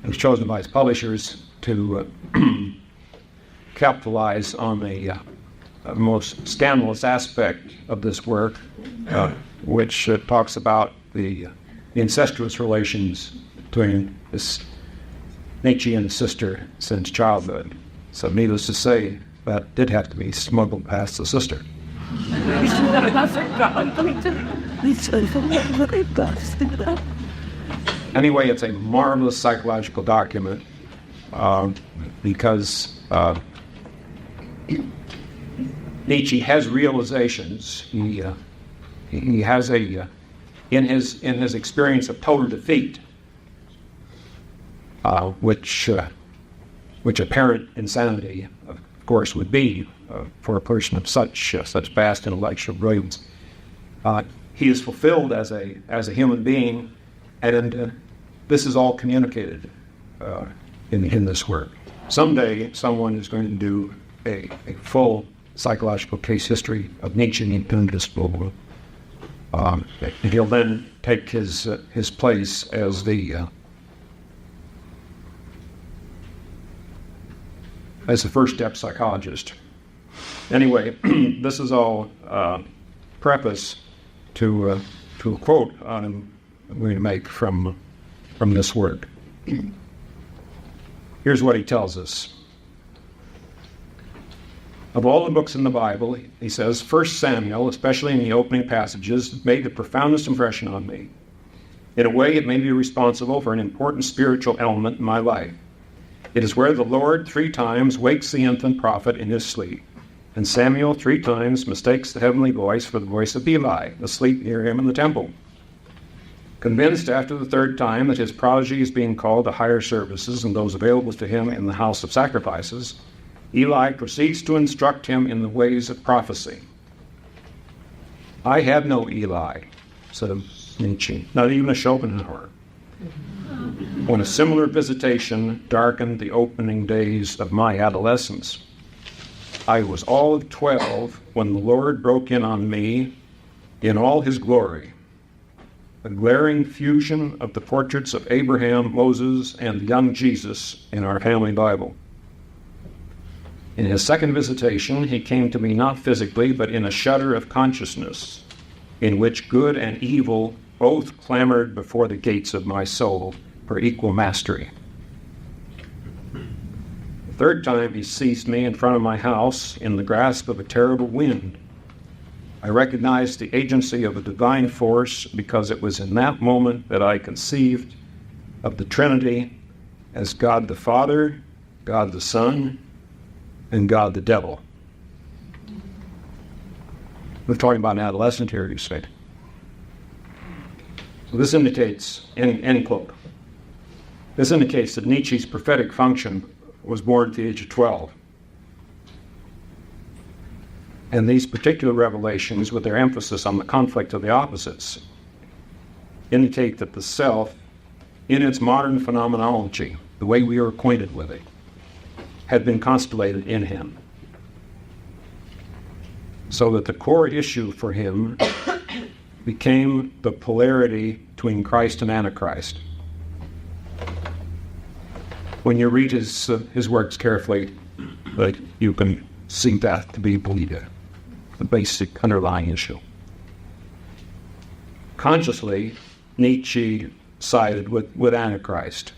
It was chosen by his publishers to capitalize on the most scandalous aspect of this work, which talks about the incestuous relations between this Nietzsche and his sister since childhood. So needless to say, that did have to be smuggled past the sister. Anyway, it's a marvelous psychological document because Nietzsche has realizations. He has in his experience of total defeat, which apparent insanity, of course, would be for a person of such vast intellectual brilliance. He is fulfilled as a human being, and this is all communicated in this work. Someday, someone is going to do a full psychological case history of Nietzsche in this book. He'll then take his place as the first step psychologist. Anyway, this is all preface to a quote I'm going to make from this work. Here's what he tells us. Of all the books in the Bible, he says, 1 Samuel, especially in the opening passages, made the profoundest impression on me. In a way, it made me responsible for an important spiritual element in my life. It is where the Lord 3 times wakes the infant prophet in his sleep, and Samuel 3 times mistakes the heavenly voice for the voice of Eli, asleep near him in the temple. Convinced after the 3rd time that his prodigy is being called to higher services and those available to him in the house of sacrifices, Eli proceeds to instruct him in the ways of prophecy. I had no Eli, said Nietzsche, not even a Schopenhauer. When a similar visitation darkened the opening days of my adolescence, I was all of 12 when the Lord broke in on me in all his glory. A glaring fusion of the portraits of Abraham, Moses, and the young Jesus in our family Bible. In his 2nd visitation, he came to me not physically, but in a shudder of consciousness, in which good and evil both clamored before the gates of my soul for equal mastery. The 3rd time he seized me in front of my house in the grasp of a terrible wind. I recognized the agency of a divine force because it was in that moment that I conceived of the Trinity as God the Father, God the Son, and God the devil. We're talking about an adolescent here, you say. So this indicates, end quote. This indicates that Nietzsche's prophetic function was born at the age of 12. And these particular revelations, with their emphasis on the conflict of the opposites, indicate that the self, in its modern phenomenology, the way we are acquainted with it, had been constellated in him. So that the core issue for him became the polarity between Christ and Antichrist. When you read his works carefully, you can see that to be the basic underlying issue. Consciously, Nietzsche sided with Antichrist.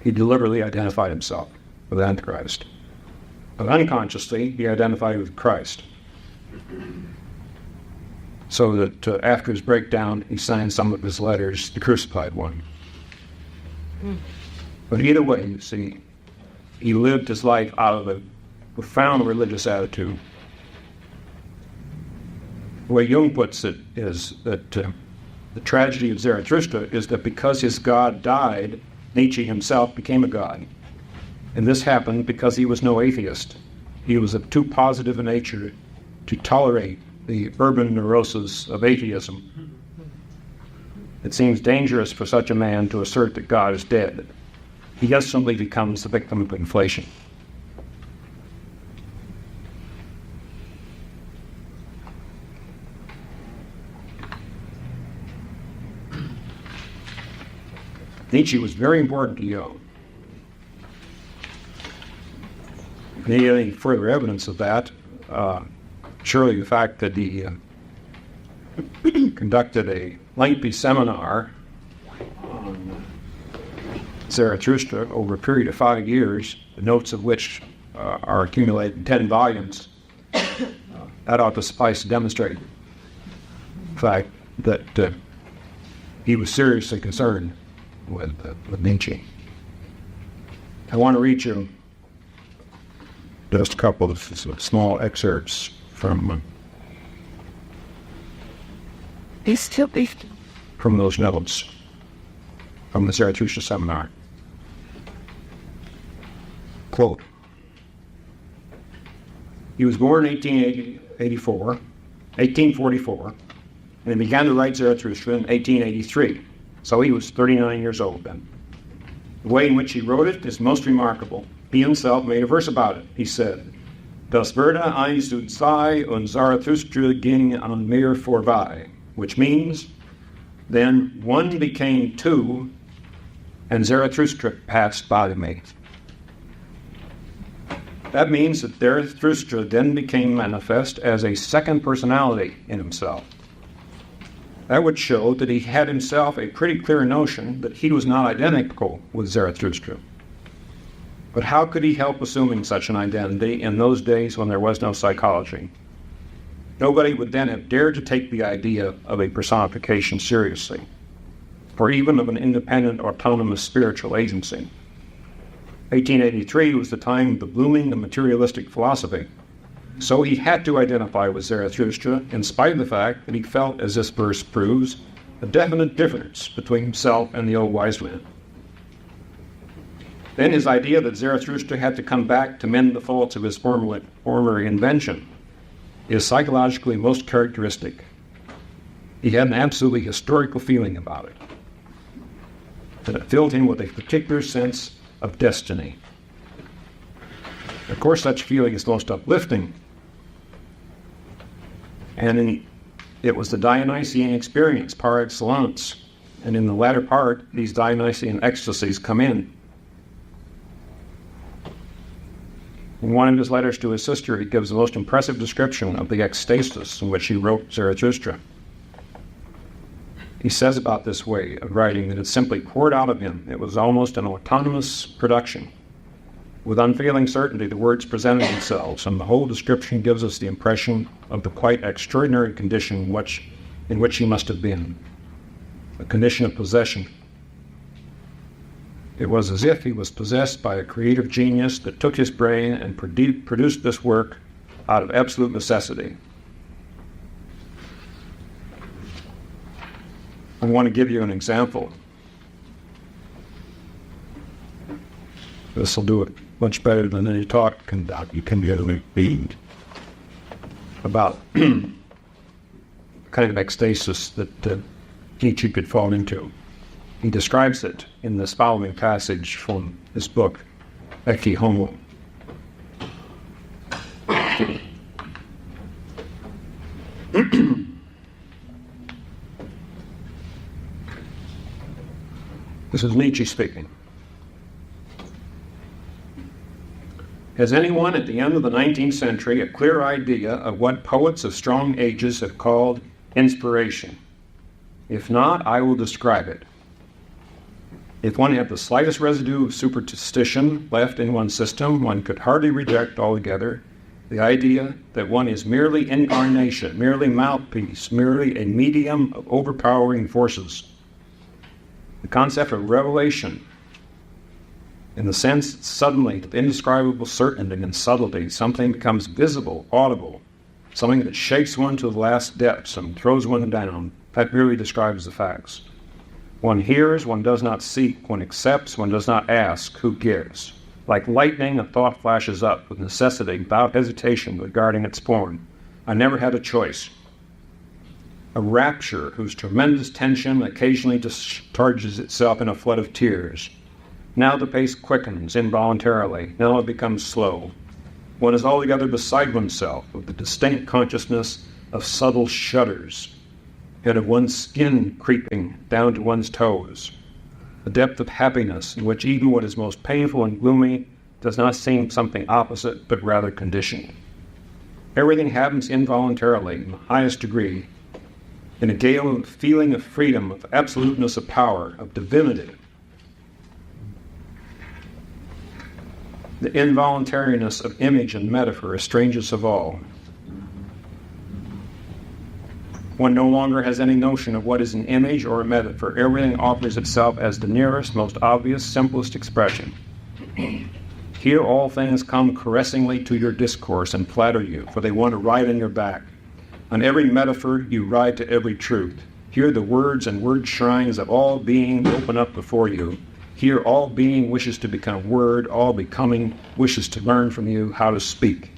He deliberately identified himself with Antichrist. But unconsciously, he identified with Christ. So that after his breakdown, he signed some of his letters, the crucified one. But either way, you see, he lived his life out of a profound religious attitude. The way Jung puts it is that the tragedy of Zarathustra is that because his God died, Nietzsche himself became a god. And this happened because he was no atheist. He was of too positive a nature to tolerate the urban neurosis of atheism. It seems dangerous for such a man to assert that God is dead. He instantly becomes the victim of inflation. Nietzsche was very important to Jung. Any further evidence of that? Surely the fact that he conducted a lengthy seminar on Zarathustra over a period of 5 years, the notes of which are accumulated in 10 volumes, that ought to suffice to demonstrate the fact that he was seriously concerned with Nietzsche. I want to read you just a couple of small excerpts from those notes from the Zarathustra seminar. Quote, he was born in 1844, and he began to write Zarathustra in 1883, so he was 39 years old then. The way in which he wrote it is most remarkable. He himself made a verse about it. He said, Das wurde eins und zwei und Zarathustra ging an mir vorbei, which means, then one became two, and Zarathustra passed by me. That means that Zarathustra then became manifest as a second personality in himself. That would show that he had himself a pretty clear notion that he was not identical with Zarathustra. But how could he help assuming such an identity in those days when there was no psychology? Nobody would then have dared to take the idea of a personification seriously, or even of an independent, autonomous spiritual agency. 1883 was the time of the blooming of materialistic philosophy, so he had to identify with Zarathustra in spite of the fact that he felt, as this verse proves, a definite difference between himself and the old wise man. Then his idea that Zarathustra had to come back to mend the faults of his former invention is psychologically most characteristic. He had an absolutely historical feeling about it, that it filled him with a particular sense of destiny. Of course, such feeling is most uplifting, and it was the Dionysian experience par excellence, and in the latter part, these Dionysian ecstasies come in. In one of his letters to his sister, he gives the most impressive description of the ecstasis in which he wrote Zarathustra. He says about this way of writing that it simply poured out of him. It was almost an autonomous production. With unfailing certainty, the words presented themselves, and the whole description gives us the impression of the quite extraordinary condition in which he must have been, a condition of possession. It was as if he was possessed by a creative genius that took his brain and produced this work out of absolute necessity. I want to give you an example. This will do it much better than any talk you can get about the kind of ecstasis that Nietzsche could fall into. He describes it in this following passage from his book, Ecce Homo. This is Nietzsche speaking. Has anyone at the end of the 19th century a clear idea of what poets of strong ages have called inspiration? If not, I will describe it. If one had the slightest residue of superstition left in one's system, one could hardly reject altogether the idea that one is merely incarnation, merely mouthpiece, merely a medium of overpowering forces. The concept of revelation, in the sense that suddenly, with indescribable certainty and subtlety, something becomes visible, audible, something that shakes one to the last depths and throws one down, that really describes the facts. One hears, one does not seek, one accepts, one does not ask, who gives? Like lightning, a thought flashes up with necessity, without hesitation regarding its form. I never had a choice. A rapture whose tremendous tension occasionally discharges itself in a flood of tears. Now the pace quickens involuntarily, now it becomes slow. One is altogether beside oneself, with the distinct consciousness of subtle shudders, and of one's skin creeping down to one's toes. A depth of happiness in which even what is most painful and gloomy does not seem something opposite, but rather conditioned. Everything happens involuntarily in the highest degree, in a gale of feeling of freedom, of absoluteness of power, of divinity. The involuntariness of image and metaphor is strangest of all. One no longer has any notion of what is an image or a metaphor. Everything offers itself as the nearest, most obvious, simplest expression. Here all things come caressingly to your discourse and flatter you, for they want to ride on your back. On every metaphor you ride to every truth. Here the words and word shrines of all being open up before you. Here all being wishes to become word, all becoming wishes to learn from you how to speak.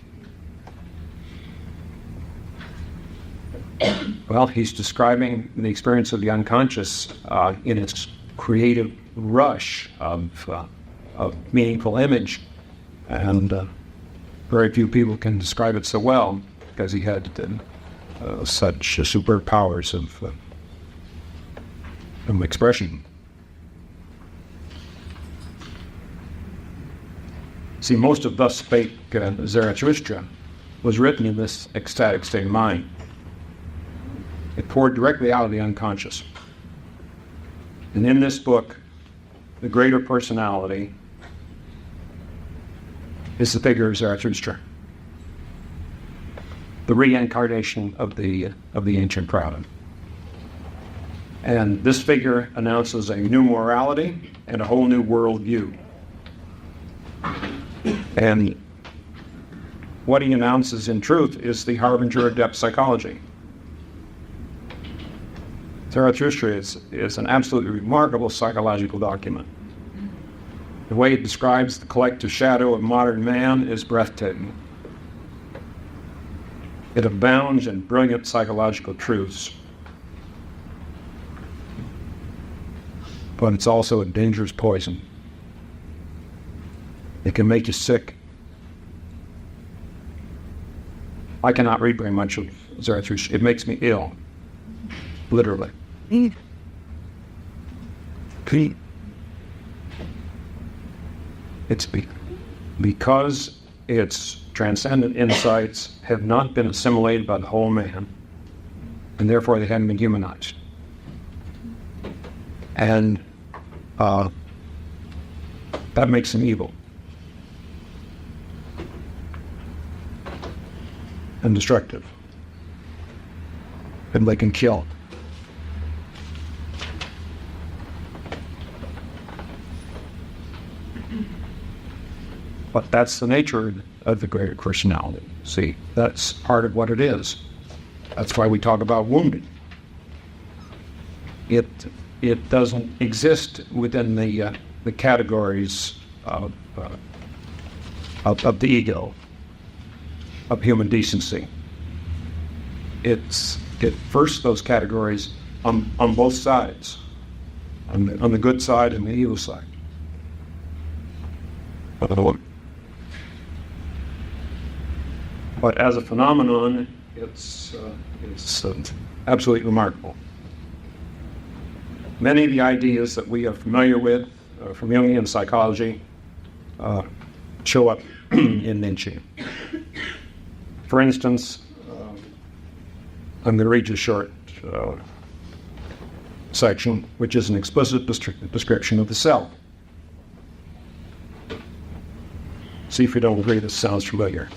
Well, he's describing the experience of the unconscious in its creative rush of meaningful image, and very few people can describe it so well because he had such superpowers of expression. See, most of Thus Spake Zarathustra was written in this ecstatic state of mind. It poured directly out of the unconscious. And in this book, the greater personality is the figure of Zarathustra, the reincarnation of the ancient crowd. And this figure announces a new morality and a whole new worldview. And what he announces in truth is the harbinger of depth psychology. Zarathustra is an absolutely remarkable psychological document. The way it describes the collective shadow of modern man is breathtaking. It abounds in brilliant psychological truths. But it's also a dangerous poison. It can make you sick. I cannot read very much of Zarathustra. It makes me ill. Literally. It's because its transcendent insights have not been assimilated by the whole man, and therefore they haven't been humanized. And that makes them evil and destructive, and they can kill. But that's the nature of the greater personality. See, that's part of what it is. That's why we talk about wounded. It doesn't exist within the categories of the ego, of human decency. It first those categories on both sides, on the good side and the evil side. But as a phenomenon, it's absolutely remarkable. Many of the ideas that we are familiar with from Jungian psychology show up in Nietzsche. For instance, I'm going to read you a short section, which is an explicit description of the self. See if you don't agree this sounds familiar.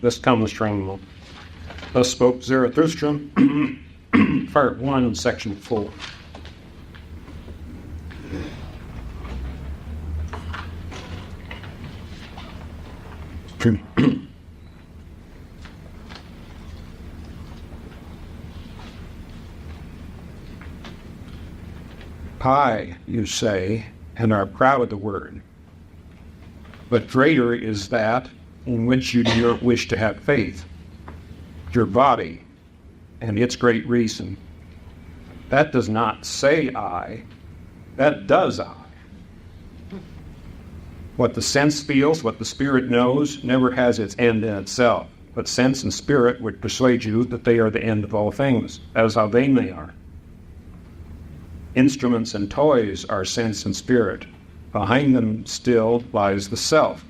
This comes from Thus Spoke Zarathustra, Part 1, Section 4. I, you say, and are proud of the word. But greater is that in which you do not wish to have faith, your body and its great reason. That does not say I, that does I. What the sense feels, what the spirit knows, never has its end in itself. But sense and spirit would persuade you that they are the end of all things. That is how vain they are. Instruments and toys are sense and spirit. Behind them still lies the self.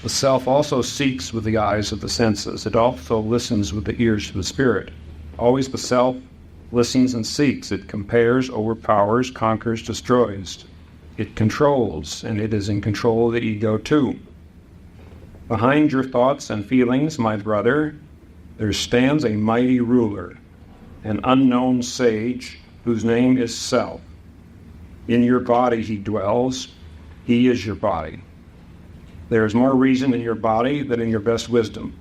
The self also seeks with the eyes of the senses. It also listens with the ears of the spirit. Always the self listens and seeks. It compares, overpowers, conquers, destroys. It controls, and it is in control of the ego too. Behind your thoughts and feelings, my brother, there stands a mighty ruler, an unknown sage whose name is self. In your body he dwells. He is your body. There is more reason in your body than in your best wisdom.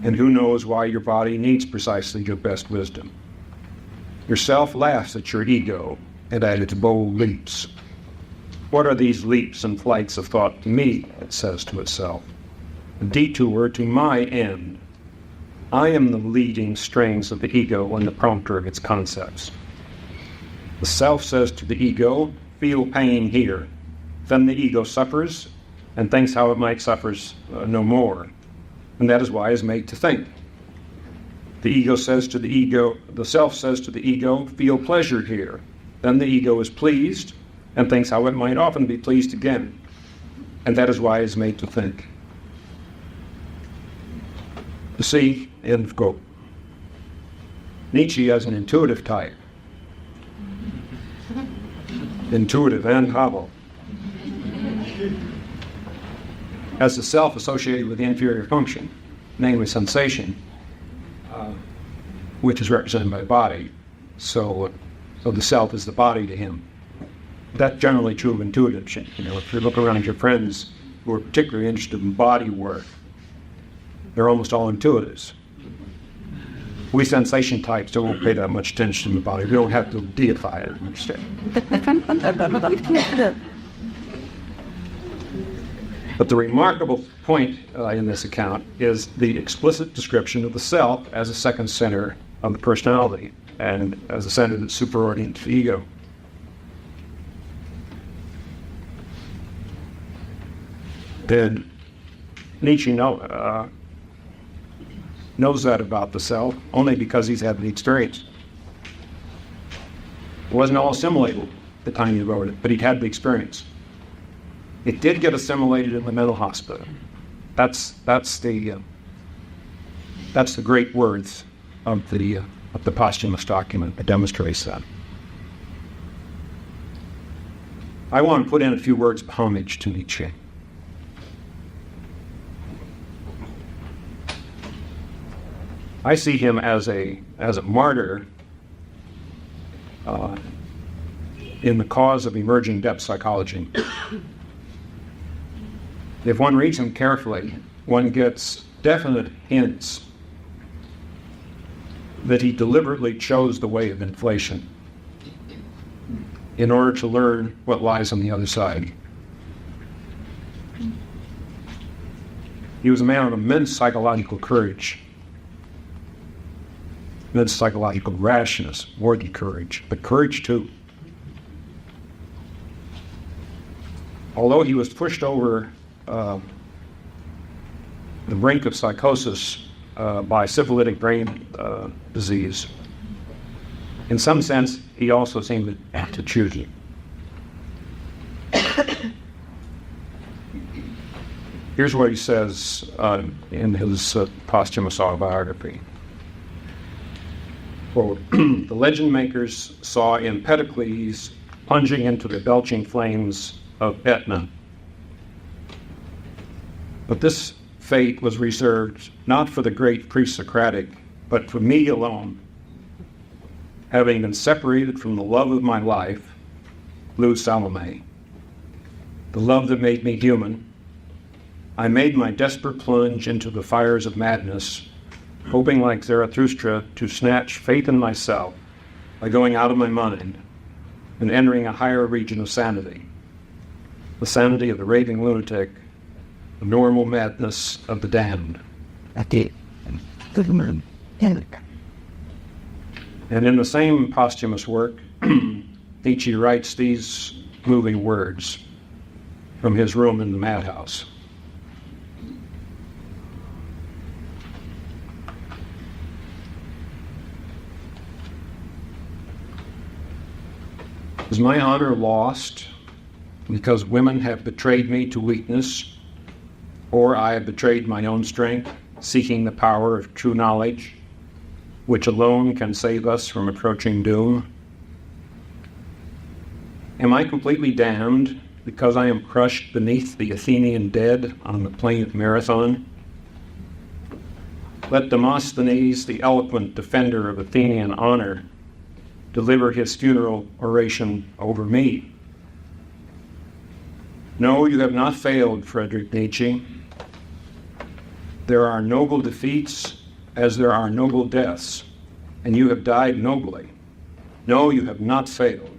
And who knows why your body needs precisely your best wisdom? Your self laughs at your ego and at its bold leaps. What are these leaps and flights of thought to me, it says to itself? A detour to my end. I am the leading strings of the ego and the prompter of its concepts. The self says to the ego, feel pain here. Then the ego suffers and thinks how it might suffer no more. And that is why it is made to think. The ego says to the ego, the self says to the ego, feel pleasure here. Then the ego is pleased and thinks how it might often be pleased again. And that is why it is made to think. You see, end of quote. Nietzsche as an intuitive type. Intuitive and hollow. As the self associated with the inferior function, namely sensation, which is represented by body. So the self is the body to him. That's generally true of intuitive shit. If you look around at your friends who are particularly interested in body work, they're almost all intuitives. We sensation types don't pay that much attention to the body. We don't have to deify it. But the remarkable point in this account is the explicit description of the self as a second center of the personality and as a center that's superordinate to the ego. Then Nietzsche knows that about the self only because he's had the experience. It wasn't all assimilated at the time he wrote it, but he'd had the experience. It did get assimilated in the mental hospital. That's the great words of the posthumous document that demonstrates that. I want to put in a few words of homage to Nietzsche. I see him as a martyr in the cause of emerging depth psychology. If one reads him carefully, one gets definite hints that he deliberately chose the way of inflation in order to learn what lies on the other side. He was a man of immense psychological courage, immense psychological rashness, more than courage, but courage too. Although he was pushed over the brink of psychosis by syphilitic brain disease, in some sense, he also seemed to choose it. Here's what he says in his posthumous autobiography. Quote, the legend makers saw Empedocles plunging into the belching flames of Etna. But this fate was reserved not for the great pre-Socratic, but for me alone. Having been separated from the love of my life, Lou Salome, the love that made me human, I made my desperate plunge into the fires of madness, hoping like Zarathustra to snatch faith in myself by going out of my mind. and entering a higher region of sanity. The sanity of the raving lunatic, the normal madness of the damned. And in the same posthumous work, Nietzsche writes these moving words from his room in the madhouse. Is my honor lost because women have betrayed me to weakness, or I have betrayed my own strength, seeking the power of true knowledge, which alone can save us from approaching doom? Am I completely damned because I am crushed beneath the Athenian dead on the plain of Marathon? Let Demosthenes, the eloquent defender of Athenian honor, deliver his funeral oration over me. No, you have not failed, Friedrich Nietzsche. There are noble defeats as there are noble deaths, and you have died nobly. No, you have not failed.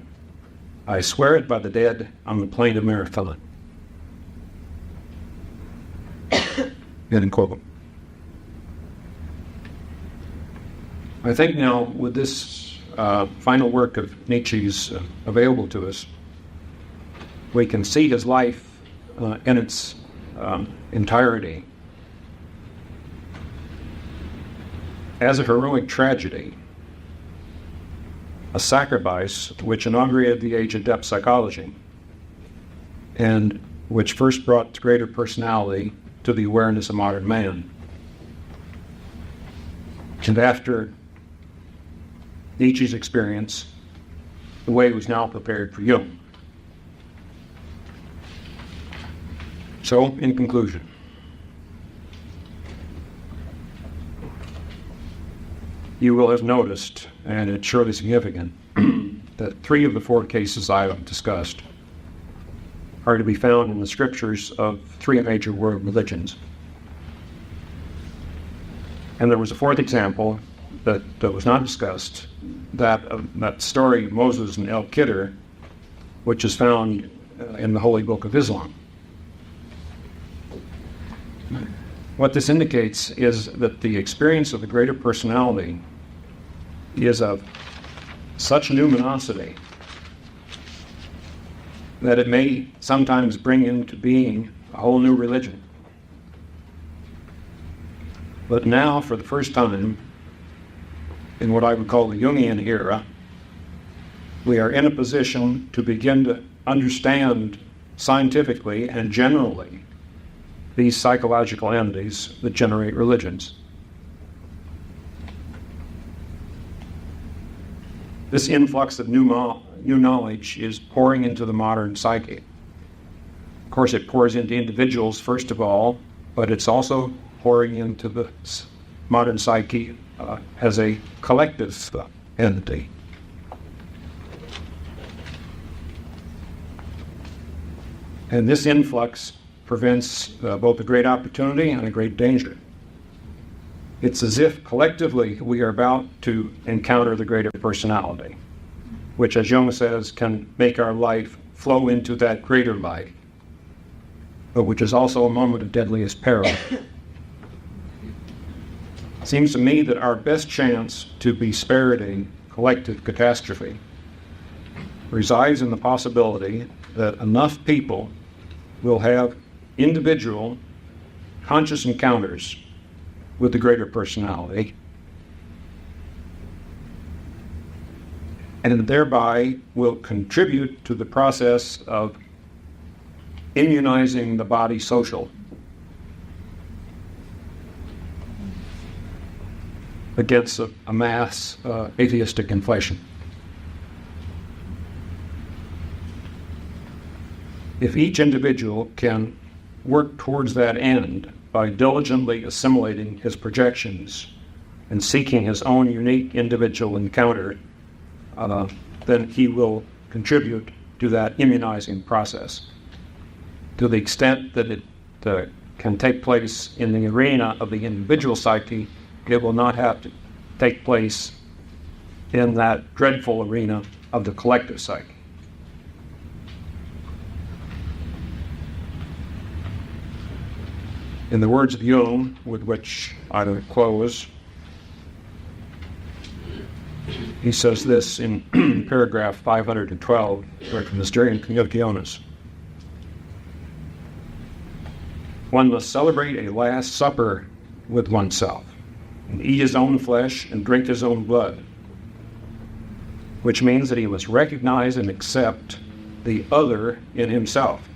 I swear it by the dead on the plain of Marathon. End quote. I think now, with this final work of Nietzsche's available to us, we can see his life in its entirety as a heroic tragedy, a sacrifice which inaugurated the age of depth psychology and which first brought greater personality to the awareness of modern man. And after Nietzsche's experience, the way was now prepared for Jung. So, in conclusion, you will have noticed, and it's surely significant, that 3 of the 4 cases I have discussed are to be found in the scriptures of 3 major world religions. And there was a 4th example that was not discussed, that story of Moses and El Khidr, which is found in the Holy Book of Islam. What this indicates is that the experience of the greater personality is of such luminosity that it may sometimes bring into being a whole new religion. But now, for the first time, in what I would call the Jungian era, we are in a position to begin to understand scientifically and generally these psychological entities that generate religions. This influx of new knowledge is pouring into the modern psyche. Of course, it pours into individuals first of all, but it's also pouring into the modern psyche as a collective entity. And this influx presents both a great opportunity and a great danger. It's as if collectively we are about to encounter the greater personality, which, as Jung says, can make our life flow into that greater life, but which is also a moment of deadliest peril. It seems to me that our best chance to be spared a collective catastrophe resides in the possibility that enough people will have individual conscious encounters with the greater personality, and thereby will contribute to the process of immunizing the body social against a mass atheistic inflation. If each individual can work towards that end by diligently assimilating his projections and seeking his own unique individual encounter, then he will contribute to that immunizing process. To the extent that it can take place in the arena of the individual psyche, it will not have to take place in that dreadful arena of the collective psyche. In the words of Jung, with which I will close, he says this in paragraph 512, from the Jungian. One must celebrate a last supper with oneself, and eat his own flesh and drink his own blood, which means that he must recognize and accept the other in himself.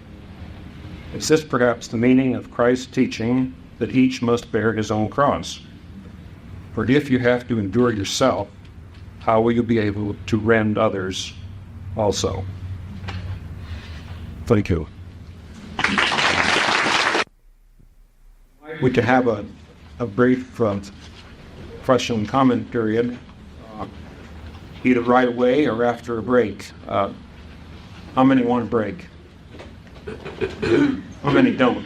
Is this perhaps the meaning of Christ's teaching that each must bear his own cross? For if you have to endure yourself, how will you be able to rend others also? Thank you. We can have a brief question and comment period, either right away or after a break. How many want a break? How many don't?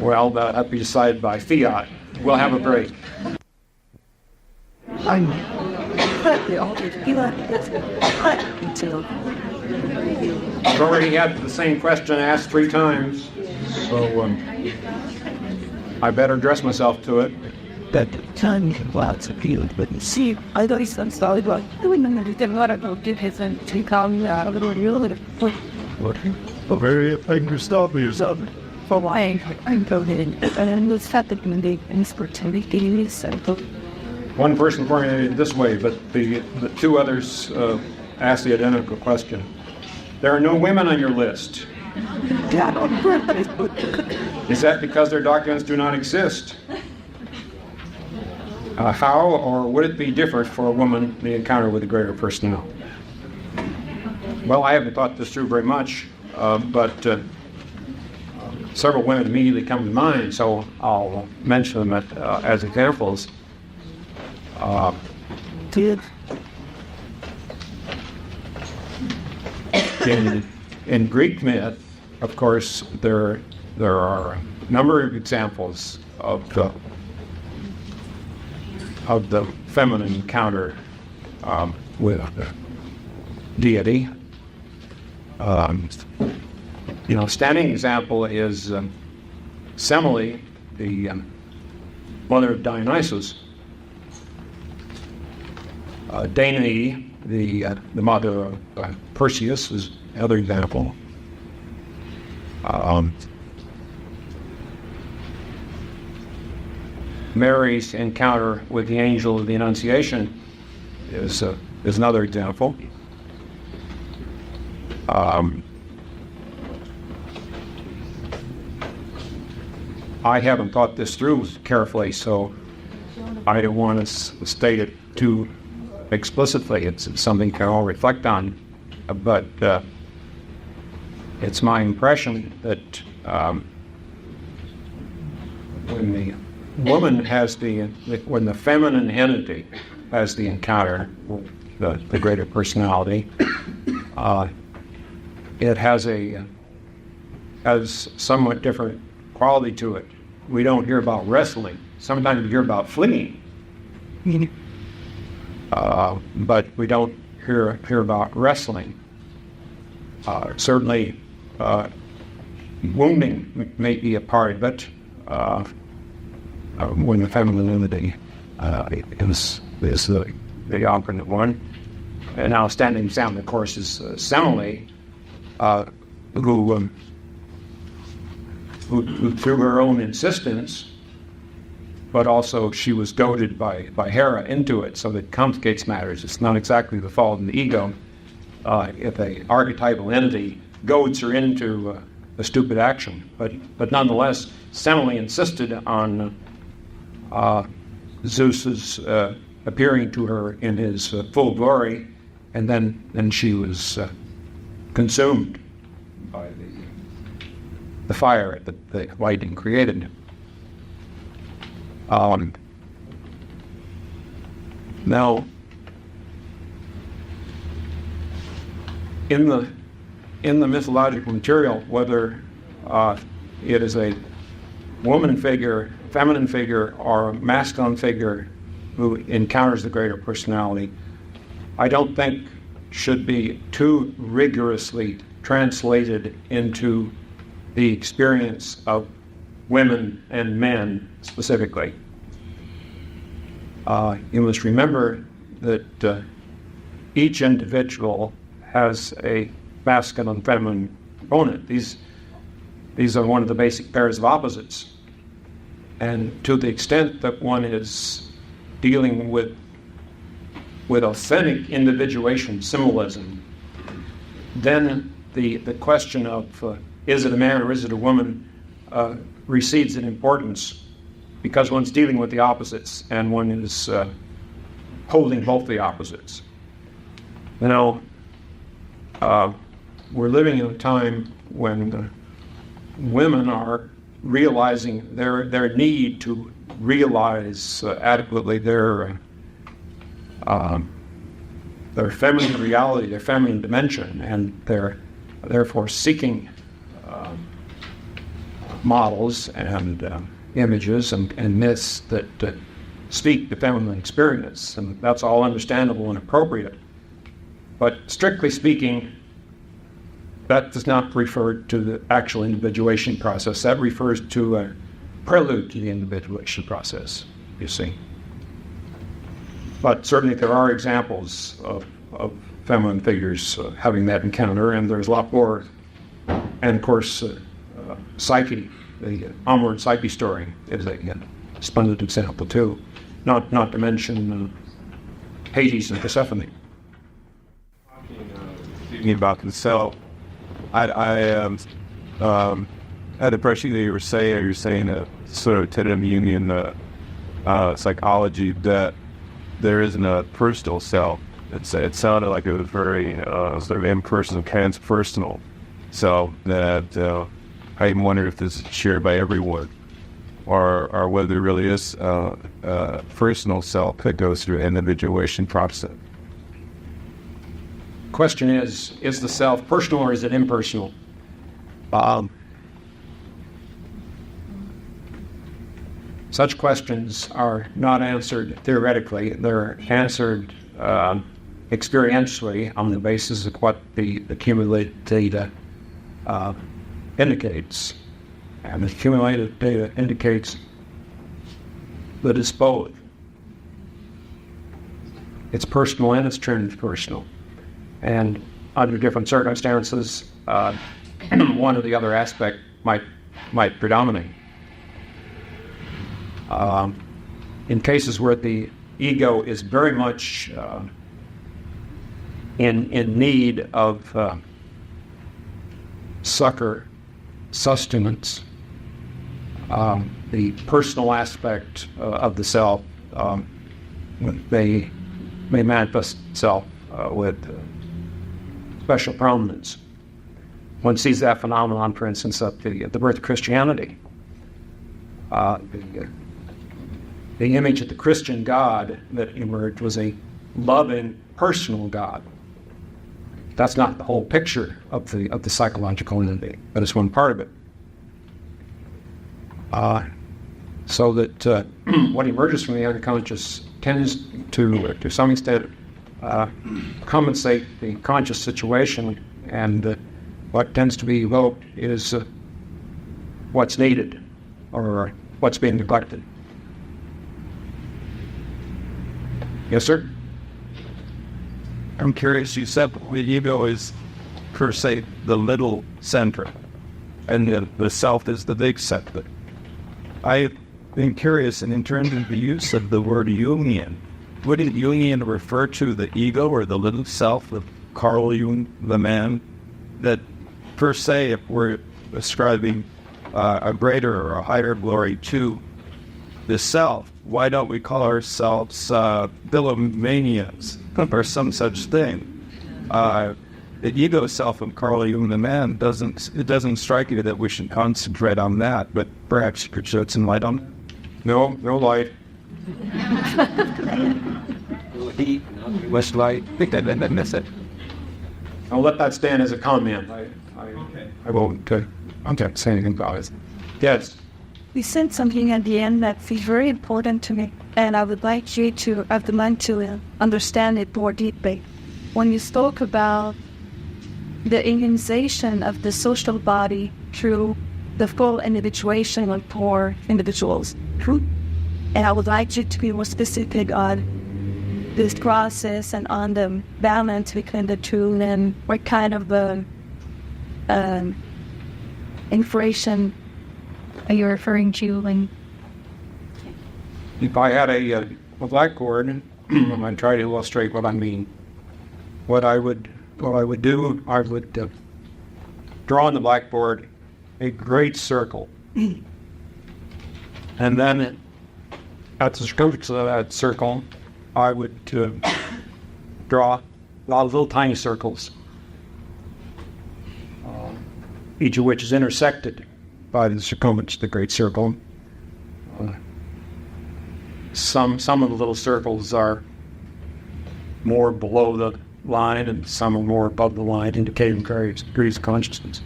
Well, that'll be decided by fiat. We'll have a break. I've already had the same question asked 3 times, so I better dress myself to it. That time lots of people, but you see, I thought some solid about doing them and did a lot of give his and to come a little real. Very angry stop yourself. For why I'm voting, and then was fat that they inspiratory simple. One person formulated it this way, but the 2 others asked the identical question. There are no women on your list. Is that because their documents do not exist? How or would it be different for a woman, the encounter with a greater personality? Well, I haven't thought this through very much, but several women immediately come to mind, so I'll mention them as examples. In Greek myth, of course, there are a number of examples of the feminine encounter with the deity. Standing example is Semele, the mother of Dionysus. Danae, the mother of Perseus, is another example. Mary's encounter with the angel of the Annunciation is another example. I haven't thought this through carefully, so I don't want to state it too explicitly. It's something you can all reflect on, but it's my impression that when the woman has when the feminine entity has the encounter with the greater personality, it has somewhat different quality to it. We don't hear about wrestling. Sometimes we hear about fleeing, but we don't hear about wrestling. Certainly, wounding may be a part of it. When the femininity is the operative one. And now standing example, of course, is Semele, who through her own insistence, but also she was goaded by Hera into it, so that complicates matters. It's not exactly the fault of the ego. If an archetypal entity goads her into a stupid action, but nonetheless, Semele insisted on Zeus's appearing to her in his full glory, and then she was consumed by the fire that the lightning created. Now, in the mythological material, whether it is a woman figure, feminine figure, or a masculine figure who encounters the greater personality, I don't think should be too rigorously translated into the experience of women and men specifically. You must remember that each individual has a masculine and feminine component. These are one of the basic pairs of opposites. And to the extent that one is dealing with authentic individuation, symbolism, then the question of is it a man or is it a woman recedes in importance, because one's dealing with the opposites and one is holding both the opposites. Now, we're living in a time when women are realizing their need to realize adequately their feminine reality, their feminine dimension, and they're therefore seeking models and images and myths that speak the feminine experience, and that's all understandable and appropriate. But strictly speaking, that does not refer to the actual individuation process. That refers to a prelude to the individuation process, you see. But certainly there are examples of feminine figures having that encounter, and there's a lot more. And of course, psyche, the onward psyche story is a splendid example too. Not to mention Hades and Persephone. Speaking about the self, I had the impression that you're saying a sort of tenet of Jungian psychology that there isn't a personal self. It sounded like it was very sort of impersonal, transpersonal self that I even wonder if this is shared by everyone, or whether there really is a personal self that goes through an individuation process. Question is the self personal or is it impersonal? Such questions are not answered theoretically. They're answered experientially on the basis of what the accumulated data indicates. And the accumulated data indicates that it's both. It's personal and it's transpersonal. And under different circumstances, one or the other aspect might predominate. In cases where the ego is very much in need of sustenance, the personal aspect of the self may manifest itself with special prominence. One sees that phenomenon, for instance, at the birth of Christianity. The image of the Christian God that emerged was a loving, personal God. That's not the whole picture of the psychological entity, but it's one part of it. So that what emerges from the unconscious tends to some extent, compensate the conscious situation, and what tends to be evoked is what's needed or what's being neglected. Yes, sir? I'm curious, you said the ego is, per se, the little center, and the self is the big center. I've been curious, and in terms of the use of the word Jungian, wouldn't Jungian refer to the ego or the little self of Carl Jung, the man, that per se, if we're ascribing a greater or a higher glory to the self, why don't we call ourselves Billomaniacs or some such thing? The ego self of Carl Jung, the man, doesn't strike you that we should concentrate on that, but perhaps you could shed some light on it? No light. Heat, less light. I think that's it. I'll let that stand as a comment. I won't say anything about it. Yes. We said something at the end that feels very important to me, and I would like to understand it more deeply. When you spoke about the immunization of the social body through the full individuation of poor individuals. And I would like you to be more specific on this process and on the balance between the two, and what kind of inflation are you referring to? And if I had a blackboard, I'd try to illustrate what I mean. What I would do, I would draw on the blackboard a great circle, and then at the circumference of that circle, I would draw a lot of little tiny circles, each of which is intersected by the circumference of the great circle. Some of the little circles are more below the line, and some are more above the line, indicating various degrees of consciousness.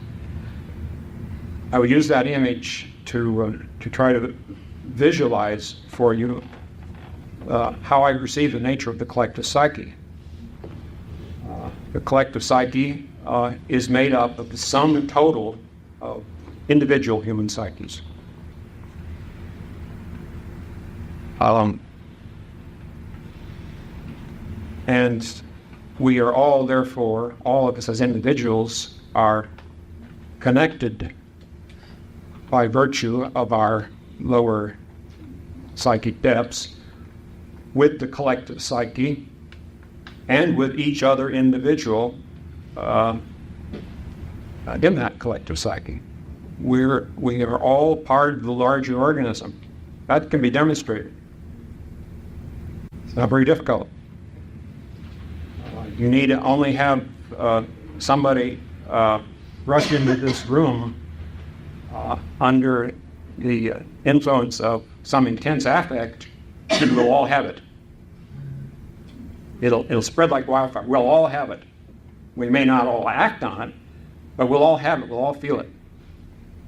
I would use that image to try to visualize for you how I perceive the nature of the collective psyche. The collective psyche is made up of the sum total of individual human psyches. And we are all, therefore, all of us as individuals are connected by virtue of our lower psychic depths with the collective psyche and with each other individual in that collective psyche. We are all part of the larger organism. That can be demonstrated. It's not very difficult. You need to only have somebody rush into this room under the influence of some intense affect, and we'll all have it. It'll spread like wildfire. We'll all have it. We may not all act on it, but we'll all have it. We'll all feel it.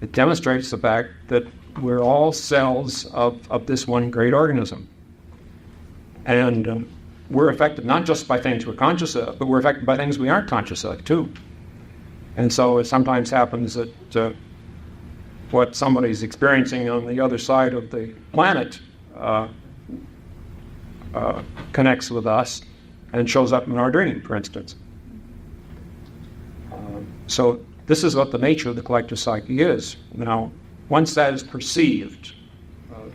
It demonstrates the fact that we're all cells of this one great organism. And we're affected not just by things we're conscious of, but we're affected by things we aren't conscious of, too. And so it sometimes happens that what somebody's experiencing on the other side of the planet connects with us and shows up in our dream, for instance. So this is what the nature of the collective psyche is. Now, once that is perceived,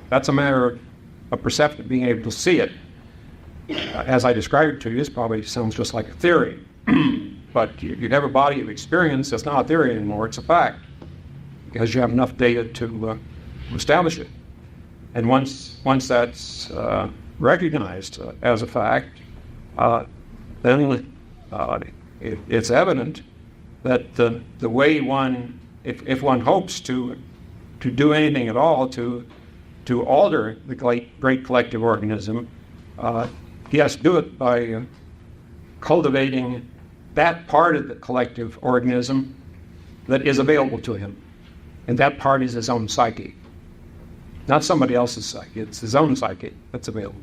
that's a matter of perception, being able to see it. As I described it to you, this probably sounds just like a theory. But you have a body of experience that's not a theory anymore, it's a fact. Because you have enough data to establish it. And once that's recognized as a fact, then it's evident that the way one, if one hopes to do anything at all to alter the great collective organism, he has to do it by cultivating that part of the collective organism that is available to him. And that part is his own psyche. Not somebody else's psyche, it's his own psyche that's available.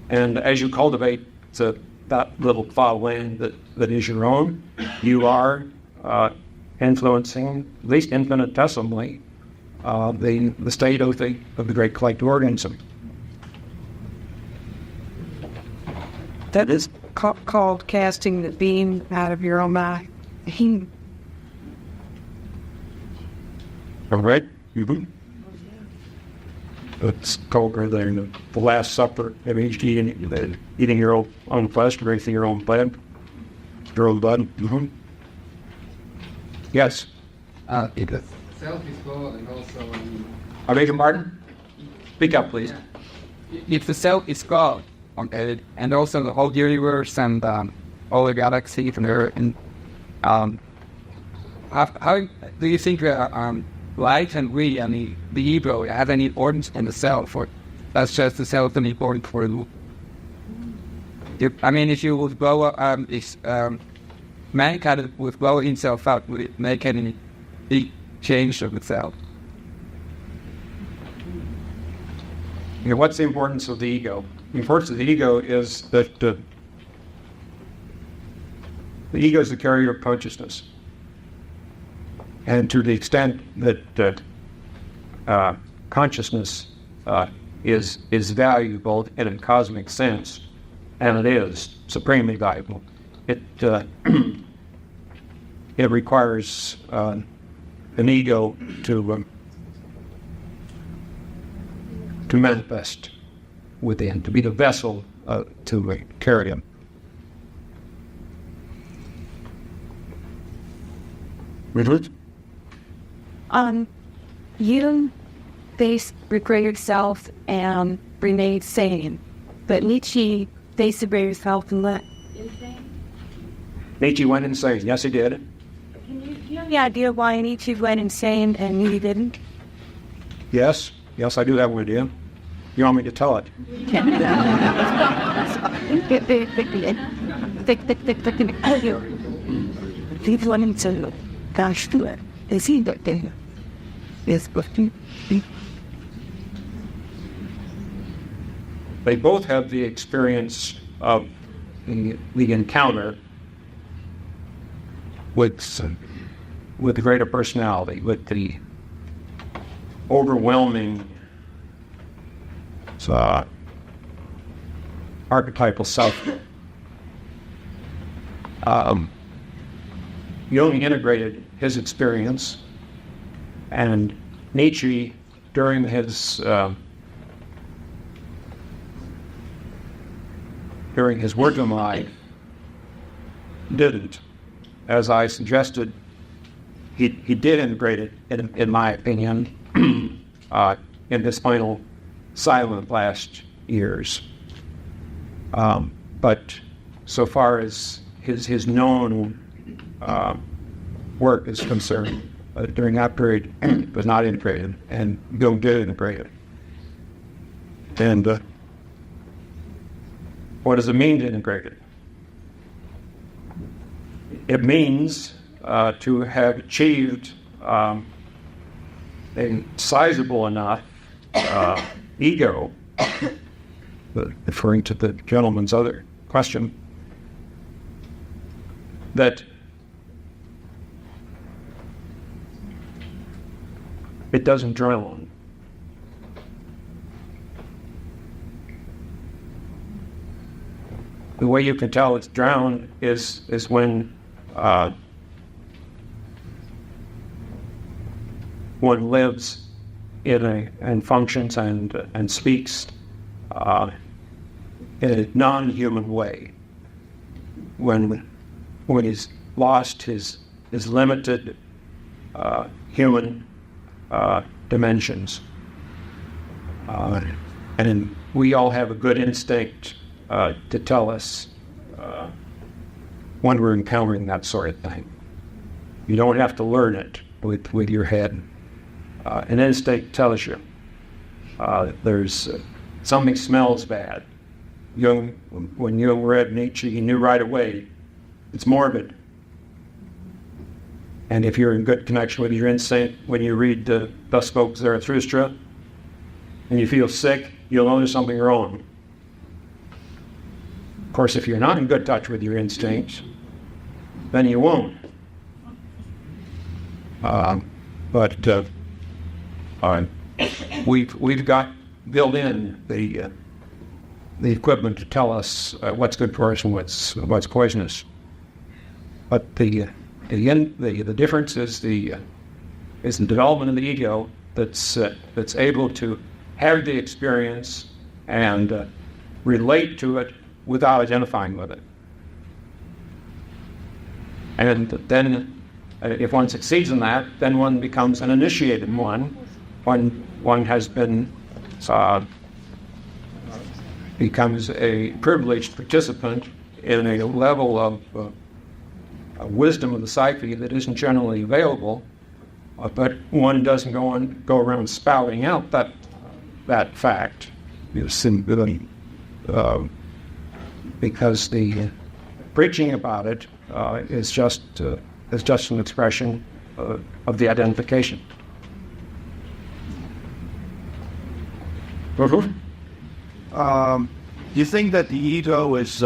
And as you cultivate that little plot of land that is your own, you are influencing, at least infinitesimally, the state of the great collective organism. that is called casting the beam out of your own mind. All right? It's called right there in the Last Supper. Have you eating your own flesh, drinking your own blood? Your own blood? Mm-hmm. Yes? If the self is God and also... I beg your pardon? Speak up, please. If the self is God, okay, and also the whole universe and all the galaxies and Earth, and how do you think light and we and the ego have any importance in the self, or that's just the self and important for you? If you would blow mankind would blow himself out, would it make any big change of itself? What's the importance of the ego? The importance of the ego is that the ego is the carrier of consciousness. And to the extent that consciousness is valuable in a cosmic sense, and it is supremely valuable, it it requires an ego to manifest within, to be the vessel to carry him. Jung faced regret yourself and remained sane, but Nietzsche faced regret yourself and let insane. Nietzsche went insane. Yes, he did. Do you have any idea why Nietzsche went insane and Nietzsche didn't? Yes, I do have an idea. You want me to tell it? People wanting to dash to it. They see that thing. Yes, but they both have the experience of the encounter with the greater personality, with the overwhelming archetypal self. Jung integrated his experience, and Nietzsche, during his working life, didn't. As I suggested, he did integrate it, in my opinion, in his final silent last years. But so far as his known work is concerned, during that period, it was not integrated, and Jung did integrate it. And what does it mean to integrate it? It means to have achieved a sizable enough ego, referring to the gentleman's other question, that it doesn't drown. The way you can tell it's drowned is when one lives and functions and speaks in a non-human way. When he's lost his limited human dimensions, and we all have a good instinct to tell us when we're encountering that sort of thing. You don't have to learn it with your head. An instinct tells you there's something smells bad. When Jung read Nietzsche, he knew right away it's morbid. And if you're in good connection with your instinct, when you read Thus Spoke Zarathustra, and you feel sick, you'll know there's something wrong. Of course, if you're not in good touch with your instincts, then you won't. But we've got built in the equipment to tell us what's good for us and what's poisonous. But the difference is the development of the ego that's able to have the experience and relate to it without identifying with it. And then, if one succeeds in that, then one becomes an initiated one. One has been becomes a privileged participant in a level of wisdom of the psyche that isn't generally available, but one doesn't go around spouting out that fact, because the preaching about it is just an expression of the identification. You think that the ego is,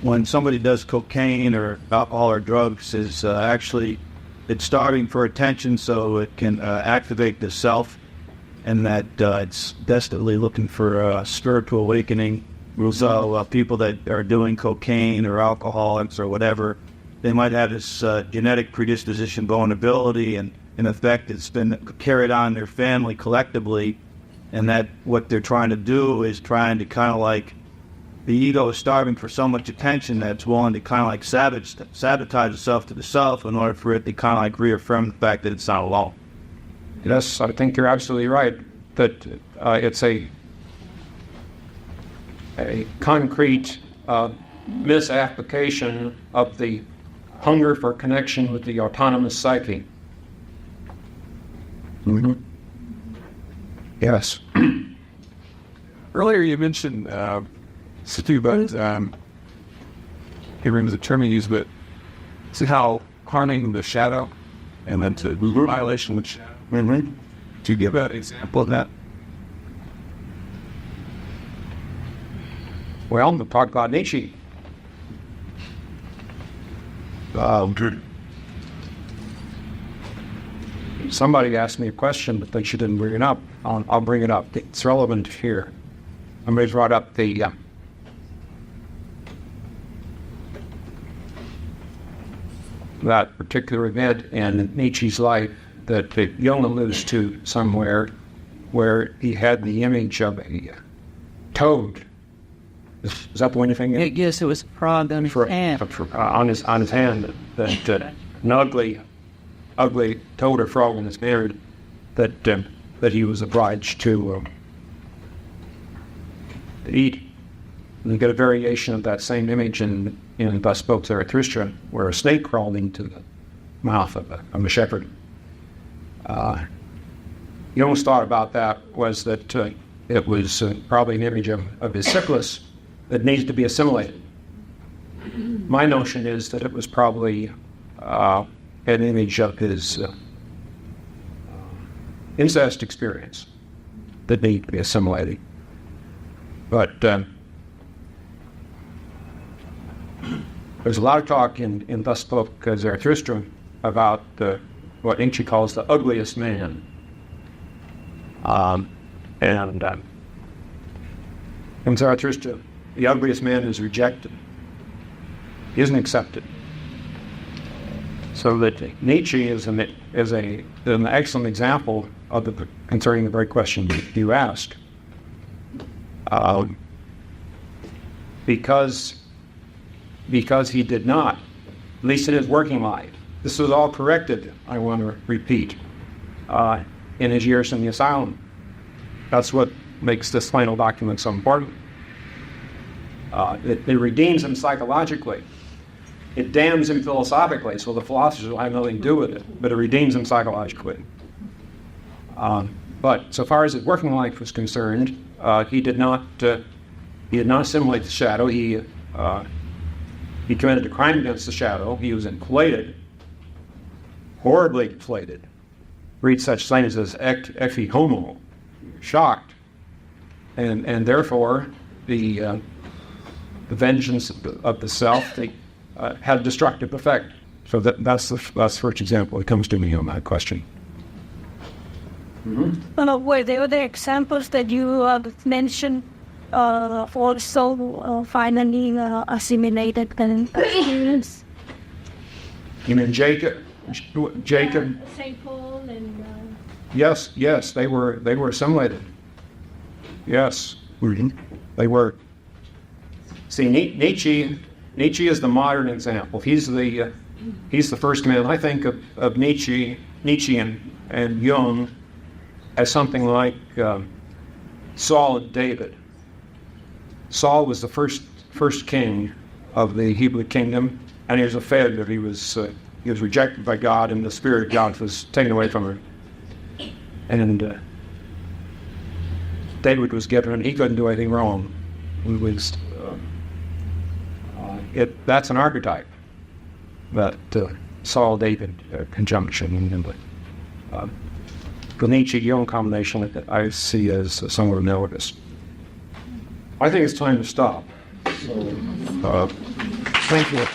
when somebody does cocaine or alcohol or drugs, is actually it's starving for attention so it can activate the self, and that it's desperately looking for a spiritual awakening. So people that are doing cocaine or alcoholics or whatever, they might have this genetic predisposition vulnerability, and in effect it's been carried on in their family collectively, and that what they're trying to do is trying to kind of like, the ego is starving for so much attention that it's willing to kind of like sabotage itself to the self in order for it to kind of like reaffirm the fact that it's not alone. Yes, I think you're absolutely right that it's a concrete misapplication of the hunger for connection with the autonomous psyche. Mm-hmm. Yes. Earlier you mentioned something about hearing the term you use, but see how harming the shadow and then to violation with shadow. Mm-hmm. Do you give an example of that? Well, we'll talk about Nietzsche. Somebody asked me a question, but they didn't bring it up. I'll bring it up. It's relevant here. Somebody brought up that particular event in Nietzsche's life that Jung alludes to somewhere, where he had the image of a toad. Is that the one you're thinking? Yes, it was a frog on his hand. On his hand, that an ugly toad or frog in his beard that he was obliged to eat. And you get a variation of that same image in Thus Spoke Zarathustra, where a snake crawled into the mouth of a shepherd. Jung's thought about that was that it was probably an image of his syphilis that needs to be assimilated. My notion is that it was probably an image of his incest experience that needed to be assimilated. But there's a lot of talk in Thus Spoke Zarathustra about what Nietzsche calls the ugliest man. In Zarathustra, the ugliest man is rejected. He isn't accepted. So that Nietzsche is an excellent example of concerning the very question you asked. Because he did not, at least in his working life. This was all corrected, I want to repeat, in his years in the asylum. That's what makes this final document so important. It redeems him psychologically. It damns him philosophically, so the philosophers will have nothing to do with it, but it redeems him psychologically. But so far as his working life was concerned, he did not assimilate the shadow. He committed a crime against the shadow. He was inflated, horribly inflated. Read such things as ecce homo, shocked, and therefore the vengeance of the self had a destructive effect. So that's the first example that comes to me on that question. Mm-hmm. Were there other examples that you mentioned also finally assimilated an experience? You mean Jacob? St. Paul and... Yes, they were assimilated. Yes, they were. See, Nietzsche is the modern example. He's the first man. I think of Nietzsche and Jung as something like Saul and David. Saul was the first king of the Hebrew kingdom, and he was a failure. He was rejected by God, and the Spirit of God was taken away from him. And David was given; he couldn't do anything wrong. That's an archetype, that Saul-David conjunction, and the Nietzsche-Jung combination that I see as somewhat analogous. I think it's time to stop. So, thank you.